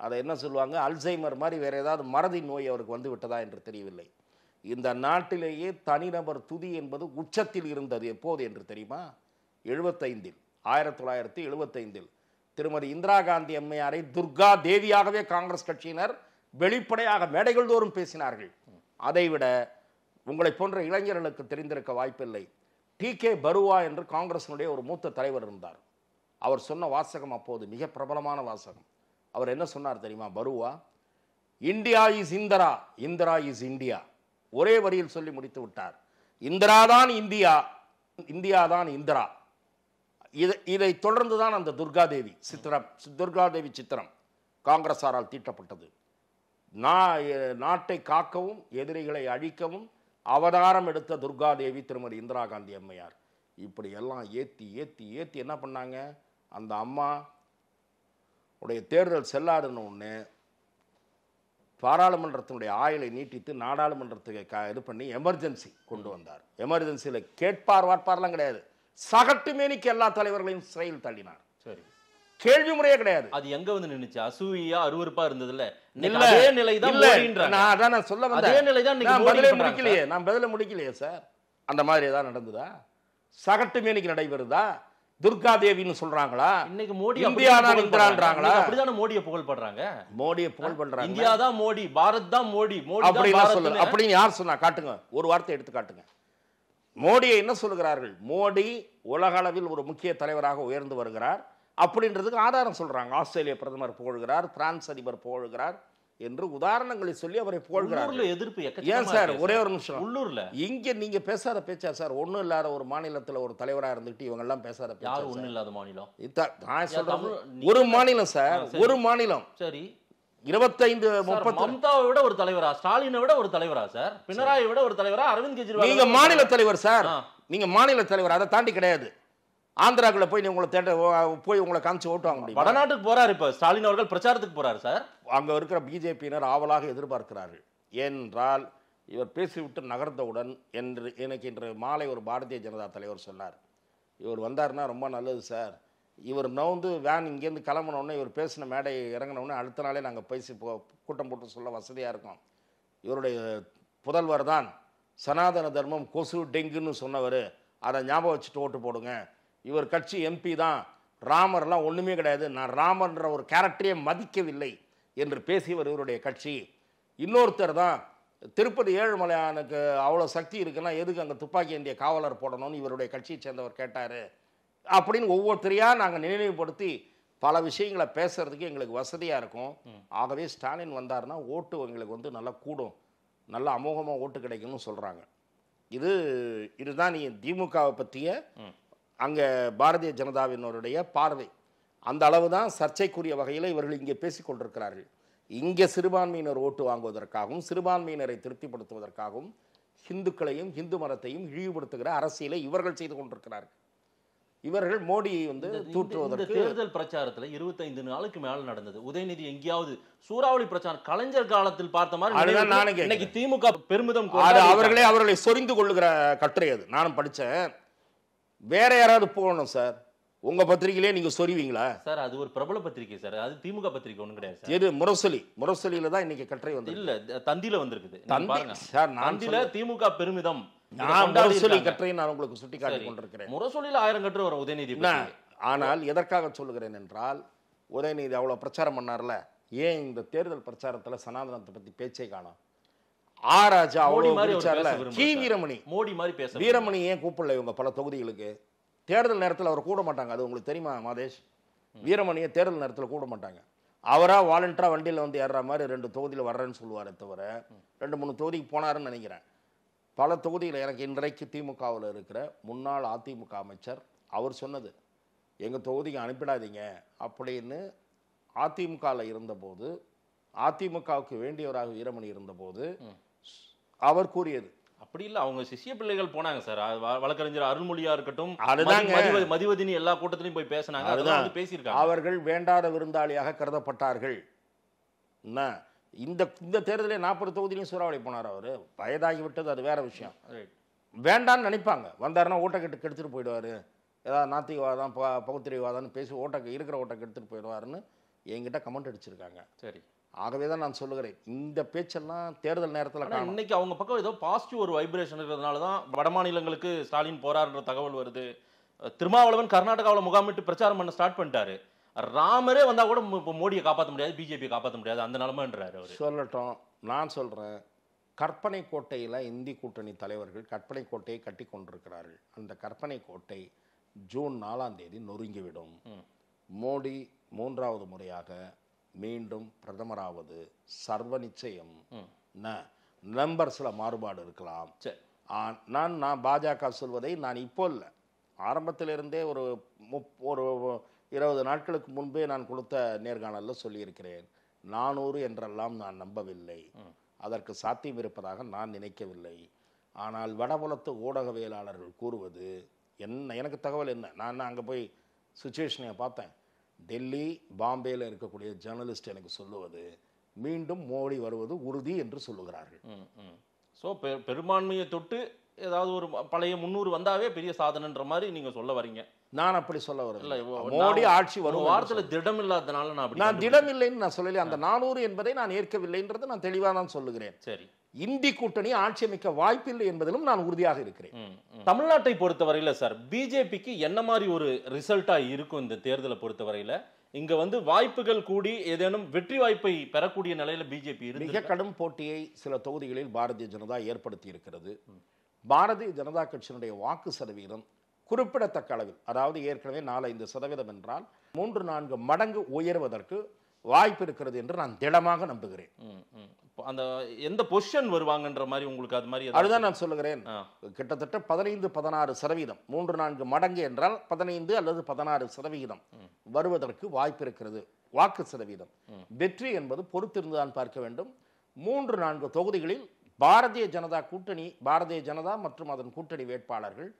அதை என்ன சொல்லுவாங்க, அல்சைமர் மாதிரி வேற ஏதாவது மறதி நோய் அவருக்கு வந்து விட்டதா என்று தெரியவில்லை. இந்த நாட்டிலேயே தனிநபர் துதி என்பது உச்சத்தில் இருந்தது எப்போது என்று தெரியுமா? 1975 திருமதி இந்திரா காந்தி அம்மையாரை துர்கா தேவியாகவே காங்கிரஸ் கட்சியினர் வெளிப்படையாக மேடைகள் தோறும் பேசினார்கள். அதைவிட உங்களை போன்ற இளைஞர்களுக்கு தெரிந்திருக்க வாய்ப்பில்லை, TK பருவா என்று காங்கிரஸினுடைய ஒரு மூத்த தலைவர் இருந்தார். அவர் சொன்ன வாசகம் அப்போது மிக பிரபலமான வாசகம். அவர் என்ன சொன்னார் தெரியுமா? Barooah, India is Indira, Indira is India, ஒரே வரியில் சொல்லி முடித்து விட்டார். இந்திரா தான் இந்தியா, இந்தியா தான் இந்திரா. இதை தொடர்ந்துதான் அந்த துர்காதேவி சித்திரம் காங்கிரஸாரால் தீட்டப்பட்டது. நாட்டை காக்கவும் எதிரிகளை அழிக்கவும் அவதாரம் எடுத்த துர்காதேவி திருமதி இந்திரா காந்தி அம்மையார். இப்படி எல்லாம் ஏத்தி ஏத்தி ஏத்தி என்ன பண்ணாங்க, அந்த அம்மா உடைய தேர்தல் செல்லாதுன்னு ஒன்று பாராளுமன்றத்தினுடைய ஆயுளை நீட்டித்து நாடாளுமன்றத்துக்கு இது பண்ணி எமர்ஜென்சி கொண்டு வந்தார். எமர்ஜென்சியில் கேட்பார் வாட்பார்லாம் கிடையாது, சகட்டு மேனிக்கு எல்லா தலைவர்களையும் சிறையில் தள்ளினார். சரி, கேள்வி முறையே கிடையாது. அது எங்க வந்து நின்னுச்சு? அசூயா அருவருப்பா இருந்ததுல அதே நிலைதான் நான் சொல்ல வந்தேன். நான் பதில முடிக்கலையே சார். அந்த மாதிரி ஏதாவது நடந்ததா? சகட்டு மேனிக்கு நடைபெறுதா? துர்காதேவின்னு சொல்றாங்களா? இன்னைக்கு மோடி இந்தியா தான் இந்திரான்றாங்களா? அப்படிதானே மோடியை புகழ் பண்றாங்க. மோடியை புகழ் பண்றாங்க. இந்தியா தான் மோடி, பாரத் தான் மோடி, அப்படின்னு யார் சொன்னா? காட்டுங்க, ஒரு வார்த்தை எடுத்து காட்டுங்க. மோடியை என்ன சொல்லுகிறார்கள்? மோடி உலக அளவில் ஒரு முக்கிய தலைவராக உயர்ந்து வருகிறார் அப்படின்றதுக்கு ஆதாரம் சொல்றாங்க. ஆஸ்திரேலிய பிரதமர் புகழ்கிறார், பிரான்ஸ் அதிபர் புகழ்கிறார் என்று உதாரணங்களை சொல்லி அவரை புகழ்கிறார். ஏன் சார் ஒரே ஒரு நிமிஷம், உள்ளூர்ல இங்க நீங்க பேசாத பேச்சா சார்? ஒண்ணும் இல்லாத ஒரு மாநிலத்துல ஒரு தலைவரா இருந்துட்டு இவங்க எல்லாம் பேசாத பேச்சா? யார் ஒண்ணும் இல்லாத மாநிலம்? நான் சொல்றது ஒரு மாநிலம் சார், ஒரு மாநிலம். சரி, 25-30 மம்தாவை விட ஒரு தலைவரா, ஸ்டாலினை விட ஒரு தலைவரா சார், பினராயை விட ஒரு தலைவரா, அரவிந்த் கெஜ்ரிவால் நீங்க மாநில தலைவர் சார், நீங்க மாநில தலைவர், அதை தாண்டி கிடையாது. ஆந்திராக்குள்ள போய் உங்களை காமிச்சு ஓட்டு வாங்க முடியும்? வடநாட்டுக்கு போறாரு இப்ப ஸ்டாலின் அவர்கள், பிரச்சாரத்துக்கு போறாரு சார். அங்க இருக்கிற பிஜேபியினர் ஆவலாக எதிர்பார்க்கிறார்கள். ஏனென்றால் இவர் பேசிவிட்டு நகர்ந்தவுடன் இன்று மாலை ஒரு பாரதிய ஜனதா தலைவர் சொன்னார், இவர் வந்தாருன்னா ரொம்ப நல்லது சார். இவர் நவுந்து வேன் இங்கேருந்து கிளம்பினோடனே இவர் பேசின மேடை இறங்கினோடனே அடுத்த நாளே நாங்கள் பேசி கூட்டம் போட்டு சொல்ல வசதியாக இருக்கும். இவருடைய புதல்வர் தான் சனாதன தர்மம் கொசு டெங்குன்னு சொன்னவர், அதை ஞாபகம் வச்சுட்டு ஓட்டு போடுங்க. இவர் கட்சி MP தான், ராமர்லாம் ஒன்றுமே கிடையாது, நான் ராமர்ன்ற ஒரு கேரக்டரையே மதிக்கவில்லை என்று பேசியவர் இவருடைய கட்சி. இன்னொருத்தர் தான் திருப்பதி ஏழுமலையானுக்கு அவ்வளோ சக்தி இருக்குன்னா எதுக்கு அங்கே துப்பாக்கி ஏந்திய காவலர் போடணும்னு இவருடைய கட்சியை சேர்ந்தவர் கேட்டார் அப்படின்னு ஒவ்வொருத்தரையாக நாங்கள் நினைவுபடுத்தி பல விஷயங்களை பேசுறதுக்கு எங்களுக்கு வசதியாக இருக்கும். ஆகவே ஸ்டாலின் வந்தார்னா ஓட்டு எங்களுக்கு வந்து நல்லா கூடும், நல்லா அமோகமாக ஓட்டு கிடைக்கும்னு சொல்கிறாங்க. இதுதான் நீ திமுகவை பற்றிய அங்கே பாரதிய ஜனதாவினருடைய பார்வை. அந்த அளவு தான் சர்ச்சைக்குரிய வகையில் இவர்கள் இங்கே பேசிக்கொண்டிருக்கிறார்கள். இங்கே சிறுபான்மையினர் ஓட்டு வாங்குவதற்காகவும் சிறுபான்மையினரை திருப்திப்படுத்துவதற்காகவும் இந்துக்களையும் இந்து மதத்தையும் இழிவுபடுத்துகிற அரசியலை இவர்கள் செய்து கொண்டிருக்கிறார்கள். இவர்கள் மோடியை வந்து தூற்றுவதற்கு தேர்தல் பிரச்சாரத்தில் 25 நாளுக்கு மேல நடந்தது. உதயநிதி எங்கேயாவது சூறாவளி பிரச்சாரம் கலைஞர் காலத்தில் பார்த்த மாதிரி இன்னைக்கு திமுக பெருமிதம் அவர்களை சொரிந்து கொள்ளுகிற கட்டுரை அது. நானும் படித்தேன். வேற யாராவது போகணும் சார், உங்க பத்திரிகையிலே நீங்க சொரிவீங்களா சார்? அது ஒரு பிரபல பத்திரிகை சார், அது திமுக பத்திரிகை ஒன்றும் கிடையாது சார். இது முரசொலியில தான் இன்னைக்கு கட்டுரை வந்து இல்ல தந்தியில வந்திருக்குது பாருங்க சார். தந்தியில திமுக பெருமிதம் முரசொலி கட்டுரை நான் உங்களுக்கு சுட்டி காட்டி கொண்டிருக்கிறேன். முரசொலியில 1000 கட்டுரை வரும் உதயநிதி. ஆனால் எதற்காக சொல்லுகிறேன் என்றால், உதயநிதி அவ்வளவு பிரச்சாரம் பண்ணார்ல, ஏன் இந்த தேர்தல் பிரச்சாரத்துல சனாதனத்தை பத்தி பேச்சே காணோம்? ஆராஜா வீரமணி மோடி மாதிரி பேச வீரமணி ஏன் கூப்பிடல இவங்க பல தொகுதிகளுக்கு? தேர்தல் நேரத்தில் அவர் கூட மாட்டாங்க, அது உங்களுக்கு தெரியுமா மாதேஷ்? வீரமணியை தேர்தல் நேரத்தில் கூட மாட்டாங்க. அவராக வாலண்டராக வண்டியில் வந்து ஏறுற மாதிரி 2 தொகுதியில் வர்றேன்னு சொல்லுவாரே தவிர 2-3 தொகுதிக்கு போனாருன்னு நினைக்கிறேன். பல தொகுதியில் எனக்கு இன்றைக்கு திமுகவில் இருக்கிற முன்னாள் அதிமுக அமைச்சர் அவர் சொன்னது, எங்கள் தொகுதிக்கு அனுப்பிடாதீங்க அப்படின்னு. அதிமுகவில் இருந்தபோது, அதிமுகவுக்கு வேண்டியவராக வீரமணி இருந்தபோது அவர் கூறியது. அப்படி இல்ல, அவங்க சிஷ்ய பிள்ளைகள் போனாங்க சார். வழக்கறிஞர் அருள்மொழியா இருக்கட்டும், அதுதாங்க மதிவதினி எல்லா கூட்டத்திலையும் போய் பேசினாங்க, அதெல்லாம் பேசியிருக்காங்க. அவர்கள் வேண்டாத விருந்தாளியாக கருதப்பட்டார்கள். இந்த தேர்தலே 40 தொகுதியிலையும் சூறாவளி போனார். அவர் வயதாகி விட்டது, அது வேற விஷயம். வேண்டான்னு நினைப்பாங்க, வந்தாருன்னா ஓட்டை கெடுத்துட்டு போயிடுவாரு, ஏதாவது நாத்திகவாதம் பகுத்தறிவாதம்னு பேசி இருக்கிற ஓட்டை கெடுத்துட்டு போயிடுவாருன்னு என்கிட்ட கமெண்ட் அடிச்சிருக்காங்க. சரி, ஆகவே தான் நான் சொல்லுகிறேன், இந்த பேச்செல்லாம் தேர்தல் நேரத்தில் இன்னைக்கு அவங்க பக்கம் ஏதோ பாசிட்டிவ் ஒரு வைப்ரேஷன் இருக்கிறதுனால தான் வட மாநிலங்களுக்கு ஸ்டாலின் போறாருன்ற தகவல் வருது. திருமாவளவன் கர்நாடகாவில் முகாமிட்டு பிரச்சாரம் பண்ண ஸ்டார்ட் பண்ணிட்டாரு. ராமரே வந்தா கூட மோடியை காப்பாற்ற முடியாது, பிஜேபியை காப்பாற்ற முடியாது, அந்த நிலைமைன்றாரு அவர். சொல்லட்டும், நான் சொல்றேன், கற்பனை கோட்டையில் இந்தி கூட்டணி தலைவர்கள் கற்பனை கோட்டையை கட்டி கொண்டிருக்கிறார்கள். அந்த கற்பனை கோட்டை ஜூன் 4ஆம் தேதி நொறுங்கிவிடும். மோடி 3வது முறையாக மீண்டும் பிரதமராவது சர்வ நிச்சயம். நம்பர்ஸ்ல மாறுபாடு இருக்கலாம். நான் பாஜக சொல்வதை நான் இப்போ இல்லை, ஆரம்பத்திலிருந்தே ஒரு 20 நாட்களுக்கு முன்பே நான் கொடுத்த நேர்காணலில் சொல்லியிருக்கிறேன். 400 என்றெல்லாம் நான் நம்பவில்லை, அதற்கு சாத்தியம் இருப்பதாக நான் நினைக்கவில்லை. ஆனால் வடபுலத்து ஊடகவியலாளர்கள் கூறுவது எனக்கு தகவல் என்ன, நான் அங்கே போய் சுச்சுவேஷனை பார்த்தேன். டெல்லி பாம்பேயில் இருக்கக்கூடிய ஜேர்னலிஸ்ட் எனக்கு சொல்லுவது மீண்டும் மோடி வருவது உறுதி என்று சொல்லுகிறார்கள். ஸோ பெரும்பான்மையை தொட்டு ஏதாவது ஒரு பழைய 300 வந்தாவே பெரிய சாதனைன்ற மாதிரி நீங்க சொல்ல வரீங்க. நான் அப்படி சொல்ல வரல. மோடி ஆட்சி வரும் வார்த்தையில் திடம் இல்லாதனால நான் திடம் இல்லைன்னு நான் சொல்லல. அந்த 400 என்பதை நான் ஏற்கவில்லைன்றது நான் தெளிவாக தான் சொல்லுகிறேன். சரி, இந்தி கூட்டணி ஆட்சி அமைக்க வாய்ப்பில்லை என்பதிலும் நான் உறுதியாக இருக்கிறேன். தமிழ்நாட்டை பொறுத்தவரையில சார், பிஜேபிக்கு என்ன மாதிரி ஒரு ரிசல்ட்டா இருக்கும் இந்த தேர்தலை பொறுத்தவரையில? இங்க வந்து வாய்ப்புகள் கூடி ஏதேனும் வெற்றி வாய்ப்பை பெறக்கூடிய நிலையில பிஜேபி மிக கடும் போட்டியை சில தொகுதிகளில் பாரதிய ஜனதா ஏற்படுத்தி இருக்கிறது. பாரதிய ஜனதா கட்சியினுடைய வாக்கு சதவீதம் குறிப்பிடத்தக்க அளவில், அதாவது ஏற்கனவே 4-5% என்றால் 3-4 மடங்கு உயர்வதற்கு வாய்ப்பு இருக்கிறது என்று நான் திடமாக நம்புகிறேன். அந்த எந்த பொசிஷன் வருவாங்கன்ற மாதிரி உங்களுக்கு அது மாதிரி அதுதான் நான் சொல்லுகிறேன். கிட்டத்தட்ட 15-16%, 3-4 மடங்கு என்றால் 15 அல்லது 16% வருவதற்கு வாய்ப்பு இருக்கிறது வாக்கு சதவீதம். வெற்றி என்பது பொறுத்திருந்துதான் பார்க்க வேண்டும். 3-4 தொகுதிகளில் பாரதிய ஜனதா கூட்டணி, பாரதிய ஜனதா மற்றும் அதன் கூட்டணி வேட்பாளர்கள்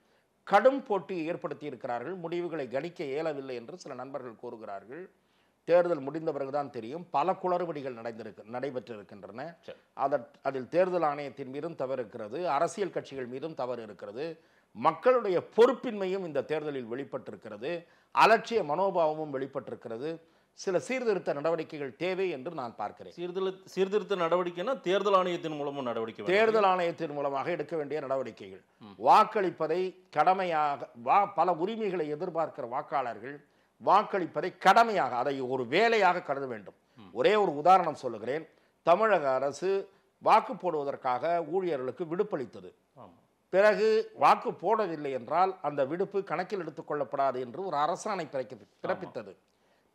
கடும் போட்டியை ஏற்படுத்தி இருக்கிறார்கள். முடிவுகளை கணிக்க இயலவில்லை என்று சில நண்பர்கள் கூறுகிறார்கள். தேர்தல் முடிந்த பிறகுதான் தெரியும். பல குளறுபடிகள் நடைபெற்றிருக்கின்றன. அதில் தேர்தல் ஆணையத்தின் மீதும் தவறு இருக்கிறது, அரசியல் கட்சிகள் மீதும் தவறு இருக்கிறது, மக்களுடைய பொறுப்பின்மையும் இந்த தேர்தலில் வெளிப்பட்டிருக்கிறது, அலட்சிய மனோபாவமும் வெளிப்பட்டிருக்கிறது. சில சீர்திருத்த நடவடிக்கைகள் தேவை என்று நான் பார்க்கிறேன். சீர்திருத்த நடவடிக்கைனா தேர்தல் ஆணையத்தின் மூலமும் நடவடிக்கை, தேர்தல் ஆணையத்தின் மூலமாக எடுக்க வேண்டிய நடவடிக்கைகள், வாக்களிப்பதை கடமையாக, பல உரிமைகளை எதிர்பார்க்கிற வாக்காளர்கள் வாக்களிப்பதை கடமையாக, அதை ஒரு வேலையாக கருத வேண்டும். ஒரே ஒரு உதாரணம் சொல்லுகிறேன். தமிழக அரசு வாக்கு போடுவதற்காக ஊழியர்களுக்கு விடுப்பளித்தது. பிறகு வாக்கு போடவில்லை என்றால் அந்த விடுப்பு கணக்கில் எடுத்துக்கொள்ளப்படாது என்று ஒரு அரசாணை பிறப்பித்தது.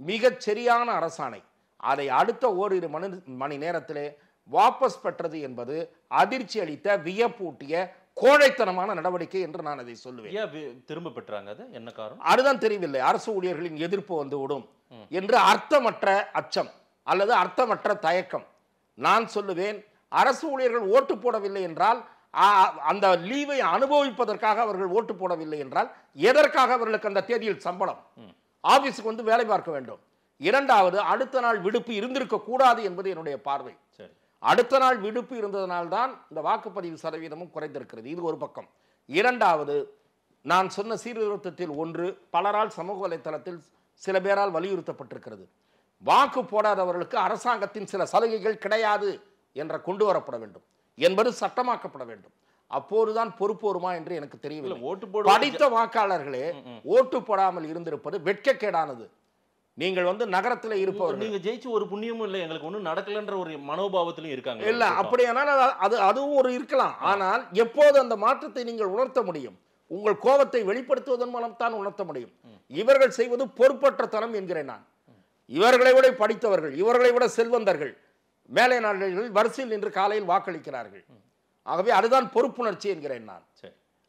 மிகச் சரியான அரசாணை. அதை அடுத்த ஓரிரு மணி நேரத்திலே வாபஸ் பெற்றது என்பது அதிர்ச்சி அளித்த, வியப்பூட்டிய, கோழைத்தனமான நடவடிக்கை என்று நான் அதை சொல்லுவேன். திரும்ப பெற்றாங்க, அது என்ன காரணம் அதுதான் தெரியவில்லை. அரசு ஊழியர்களின் எதிர்ப்பு வந்து விடும் என்று அர்த்தமற்ற அச்சம் அல்லது அர்த்தமற்ற தயக்கம். நான் சொல்லுவேன், அரசு ஊழியர்கள் ஓட்டு போடவில்லை என்றால், அந்த லீவை அனுபவிப்பதற்காக அவர்கள் ஓட்டு போடவில்லை என்றால் எதற்காக அவர்களுக்கு அந்த தேதியில் சம்பளம்? ஆபீஸுக்கு வந்து வேலை பார்க்க வேண்டும். இரண்டாவது, அடுத்த நாள் விடுப்பு இருந்திருக்க கூடாது என்பது என்னுடைய பார்வை. அடுத்த நாள் விடுப்பு இருந்ததனால்தான் இந்த வாக்குப்பதிவு சதவீதமும் குறைந்திருக்கிறது. இது ஒரு பக்கம். இரண்டாவது, நான் சொன்ன சீர்திருத்தத்தில் ஒன்று பலரால் சமூக வலைத்தளத்தில் சில பேரால் வலியுறுத்தப்பட்டிருக்கிறது. வாக்கு போடாதவர்களுக்கு அரசாங்கத்தின் சில சலுகைகள் கிடையாது என்ற கொண்டு வரப்பட வேண்டும் என்பது சட்டமாக்கப்பட வேண்டும். அப்போதுதான் பொறுப்பு வருமா என்று எனக்கு தெரியவில்லை. படித்த வாக்காளர்களே ஓட்டு போடாமல் இருந்திருப்பது வெட்கக்கேடானது. நீங்கள் வந்து நகரத்தில் இருப்பவர்கள், நீங்க ஜெயிச்சு ஒரு புண்ணியமும் இல்லை, எங்களுக்கு ஒன்றும் நடக்கலன்ற ஒரு மனோபாவத்திலும் இருக்காங்க. இல்ல, அப்படியானால் அதுவும் ஒரு இருக்கலாம். ஆனால் எப்போது அந்த மாற்றத்தை நீங்கள் உணர்த்த முடியும்? உங்கள் கோபத்தை வெளிப்படுத்துவதன் மூலம் தான் உணர்த்த முடியும். இவர்கள் செய்வது பொறுப்பற்ற தனம் என்கிறேன் நான். இவர்களை விட படித்தவர்கள், இவர்களை விட செல்வந்தர்கள் மேலை நாடுகளில் வரிசையில் நின்று காலையில் வாக்களிக்கிறார்கள். ஆகவே அதுதான் பொறுப்புணர்ச்சி என்கிறேன் நான்.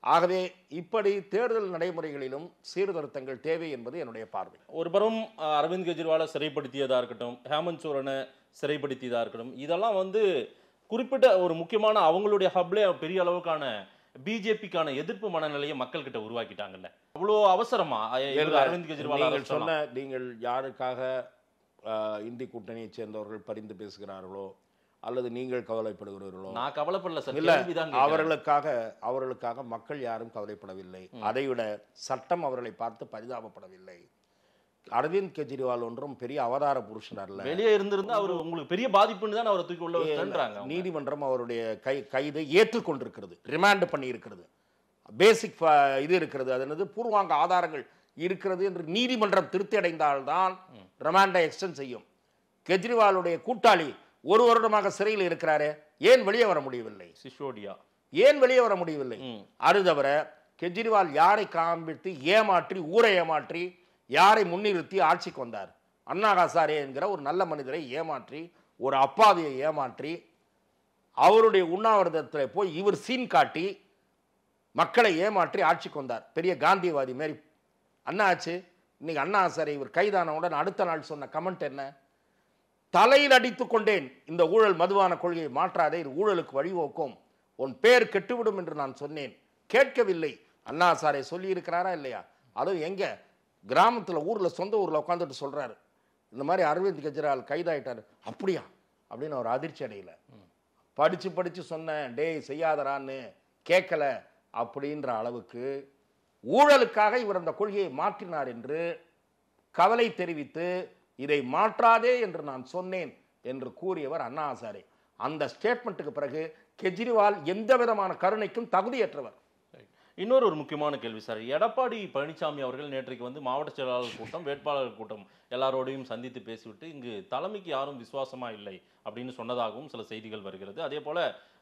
ஆகவே இப்படி தேர்தல் நடைமுறைகளிலும் சீர்திருத்தங்கள் தேவை என்பது என்னுடைய பார்வை. ஒரு புறம் அரவிந்த் கெஜ்ரிவாலை சிறைப்படுத்தியதா இருக்கட்டும், ஹேமந்த் சோரனை சிறைப்படுத்தியதா இருக்கட்டும், இதெல்லாம் வந்து குறிப்பிட்ட ஒரு முக்கியமான அவங்களுடைய ஹப்லே பெரிய அளவுக்கான பிஜேபிக்கான எதிர்ப்பு மனநிலையை மக்கள் கிட்ட உருவாக்கிட்டாங்கல்ல. அவ்வளோ அவசரமா அரவிந்த் கெஜ்ரிவால் நீங்கள் யாருக்காக இந்தி கூட்டணியை சேர்ந்தவர்கள் பரிந்து பேசுகிறார்களோ அல்லது நீங்கள் கவலைப்படுகிறீர்களோ? நான் கவலைப்படல சார். அவர்களுக்காக மக்கள் யாரும் கவலைப்படவில்லை. அதைவிட சட்டம் அவர்களை பார்த்து பரிதாபப்படவில்லை. அரவிந்த் கெஜ்ரிவால் ஒன்றும் பெரிய அவதார புருஷன் அல்ல. வெளியே இருந்திருந்தா அவர் உங்களுக்கு பெரிய பாதிப்புன்னு தான் அவரை தூக்கி உள்ள வச்சாங்க. நீதிமன்றம் அவருடைய கைதை ஏற்றுக்கொண்டிருக்கிறது, ரிமாண்ட் பண்ணி இருக்கிறது, பேசிக் இது இருக்கிறது, அது என்னது பூர்வாங்க ஆதாரங்கள் இருக்கிறது என்று நீதிமன்றம் திருப்தி அடைந்தால்தான் ரிமாண்டை எக்ஸ்டெண்ட் செய்யும். கெஜ்ரிவாலுடைய கூட்டாளி ஒரு வருடமாக சிறையில் இருக்கிறாரே, ஏன் வெளியே வர முடியவில்லை? சிசோடியா ஏன் வெளியே வர முடியவில்லை? அது தவிர கெஜ்ரிவால் யாரை காண்பித்து ஏமாற்றி, ஊரை ஏமாற்றி, யாரை முன்னிறுத்தி ஆட்சிக்கு வந்தார்? அண்ணா ஹசாரே என்கிற ஒரு நல்ல மனிதரை ஏமாற்றி, ஒரு அப்பாவியை ஏமாற்றி, அவருடைய உண்ணாவிரதத்தில் போய் இவர் சீன் காட்டி மக்களை ஏமாற்றி ஆட்சிக்கு வந்தார். பெரிய காந்தியவாதி மாரி. அண்ணா ஆச்சு. இன்னைக்கு அண்ணா ஹசாரே இவர் கைதானவுடன் அடுத்த நாள் சொன்ன கமெண்ட் என்ன? தலையில் அடித்துக் கொண்டேன், இந்த ஊழல் மதுவான கொள்கையை மாற்றாதே, இது ஊழலுக்கு வழிவகுக்கும், உன் பேர் கெட்டுவிடும் என்று நான் சொன்னேன். கேட்கவில்லை. அண்ணா ஹசாரே சொல்லி இருக்கிறாரா இல்லையா? அதுவும் எங்க கிராமத்தில் ஊரில் சொந்த ஊரில் உட்காந்துட்டு சொல்றாரு, இந்த மாதிரி அரவிந்த் கெஜ்ரிவால் கைதாயிட்டார். அப்படியா அப்படின்னு அவர் அதிர்ச்சி அடையல. படிச்சு சொன்னேன், டேய் செய்யாதரான்னு கேட்கல அப்படின்ற அளவுக்கு ஊழலுக்காக இவர் அந்த கொள்கையை மாற்றினார் என்று கவலை தெரிவித்து, இதை மாற்றாதே என்று நான் சொன்னேன் என்று கூறியவர் அண்ணா ஹசாரே. அந்த ஸ்டேட்மெண்ட்டுக்கு பிறகு கெஜ்ரிவால் எந்த விதமான கருணைக்கும் தகுதியற்றவர். இன்னொரு முக்கியமான கேள்வி சார், எடப்பாடி பழனிசாமி அவர்கள் நேற்றைக்கு வந்து மாவட்ட செயலாளர் கூட்டம், வேட்பாளர் கூட்டம் எல்லாரோடையும் சந்தித்து பேசிவிட்டு இங்கு தலைமைக்கு யாரும் விசுவாசமா இல்லை அப்படின்னு சொன்னதாகவும் சில செய்திகள் வருகிறது. அதே போல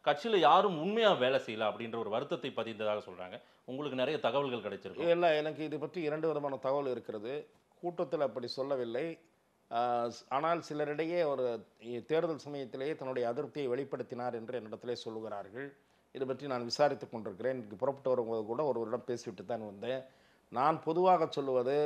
கட்சியில யாரும் உண்மையா வேலை செய்யல அப்படின்ற ஒரு வருத்தத்தை பதிந்ததாக சொல்றாங்க. உங்களுக்கு நிறைய தகவல்கள் கிடைச்சிருக்கு? இல்லை, எனக்கு இது பற்றி இரண்டு விதமான தகவல் இருக்கிறது. கூட்டத்தில் அப்படி சொல்லவில்லை. ஆனால் சிலரிடையே ஒரு தேர்தல் சமயத்திலேயே தன்னுடைய அதிருப்தியை வெளிப்படுத்தினார் என்று என்னிடத்திலே சொல்லுகிறார்கள். இதை பற்றி நான் விசாரித்து கொண்டிருக்கிறேன். இன்றைக்கு புறப்பட்டு வரும்போது கூட ஒருவரிடம் பேசிவிட்டு தான் வந்தேன். நான் பொதுவாக சொல்லுவது,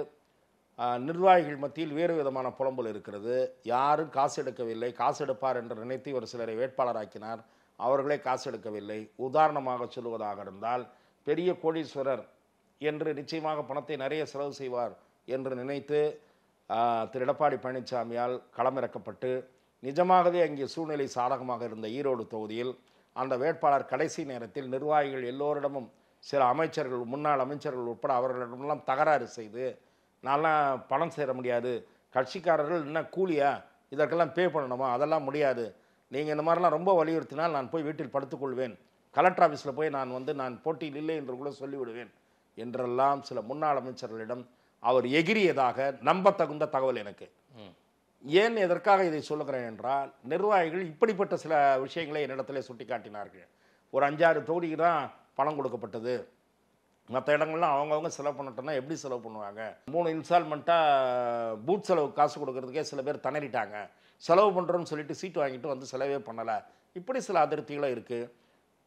நிர்வாகிகள் மத்தியில் வேறு விதமான புலம்பல் இருக்கிறது. யாரும் காசு எடுக்கவில்லை, காசு எடுப்பார் என்று நினைத்து ஒரு சிலரை வேட்பாளராக்கினார், அவர்களே காசு எடுக்கவில்லை. உதாரணமாக சொல்லுவதாக இருந்தால், பெரிய கோடீஸ்வரர் என்று நிச்சயமாக பணத்தை நிறைய செலவு செய்வார் என்று நினைத்து திரு எடப்பாடி பழனிசாமியால் களமிறக்கப்பட்டு நிஜமாகவே அங்கே சூழ்நிலை சாதகமாக இருந்த ஈரோடு தொகுதியில் அந்த வேட்பாளர் கடைசி நேரத்தில் நிர்வாகிகள் எல்லோரிடமும், சில அமைச்சர்கள், முன்னாள் அமைச்சர்கள் உட்பட அவர்களிடமெல்லாம் தகராறு செய்து, நான்லாம் பணம் சேர முடியாது, கட்சிக்காரர்கள் என்ன கூலியா, இதற்கெல்லாம் பே பண்ணணுமா, அதெல்லாம் முடியாது, நீங்கள் இந்த மாதிரிலாம் ரொம்ப வலியுறுத்தினால் நான் போய் வீட்டில் படுத்துக்கொள்வேன், கலெக்டர் ஆஃபீஸில் போய் நான் போட்டியில் இல்லை என்று கூட சொல்லிவிடுவேன் என்றெல்லாம் சில முன்னாள் அமைச்சர்களிடம் அவர் எகிரியதாக நம்ப தகுந்த தகவல் எனக்கு. ஏன் எதற்காக இதை சொல்லுகிறேன் என்றால், நிர்வாகிகள் இப்படிப்பட்ட சில விஷயங்களை என்னிடத்திலே சுட்டிக்காட்டினார்கள். ஒரு 5-6 தொகுதிக்கு தான் பணம் கொடுக்கப்பட்டது, மற்ற இடங்கள்லாம் அவங்கவுங்க செலவு பண்ணட்டோம்னா எப்படி செலவு பண்ணுவாங்க, 3 இன்ஸ்டால்மெண்ட்டாக பூத் செலவு காசு கொடுக்கறதுக்கே சில பேர் திணறிட்டாங்க, செலவு பண்ணுறோன்னு சொல்லிட்டு சீட்டு வாங்கிட்டு வந்து செலவே பண்ணலை, இப்படி சில அதிருப்திகளும் இருக்குது.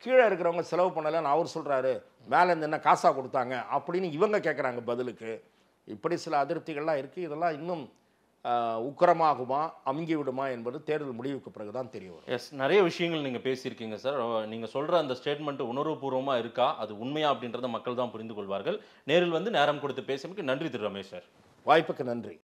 கீழே இருக்கிறவங்க செலவு பண்ணலைன்னு அவர் சொல்கிறாரு, மேலேருந்து என்ன காசாக கொடுத்தாங்க அப்படின்னு இவங்க கேட்குறாங்க பதிலுக்கு. இப்படி சில அதிருப்திகள்லாம் இருக்குது. இதெல்லாம் இன்னும் உக்கிரமாகுமா அமுங்கி விடுமா என்பது தேர்தல் முடிவுக்கு பிறகு தான் தெரிய வரும். எஸ், நிறைய விஷயங்கள் நீங்கள் பேசியிருக்கீங்க சார். நீங்கள் சொல்கிற அந்த ஸ்டேட்மெண்ட் உணர்வுபூர்வமாக இருக்கா, அது உண்மையா அப்படின்றத மக்கள் தான் புரிந்து கொள்வார்கள். நேரில் வந்து நேரம் கொடுத்து பேசியமைக்கு நன்றி திரு ரமேஷ் சார். வாய்ப்புக்கு நன்றி.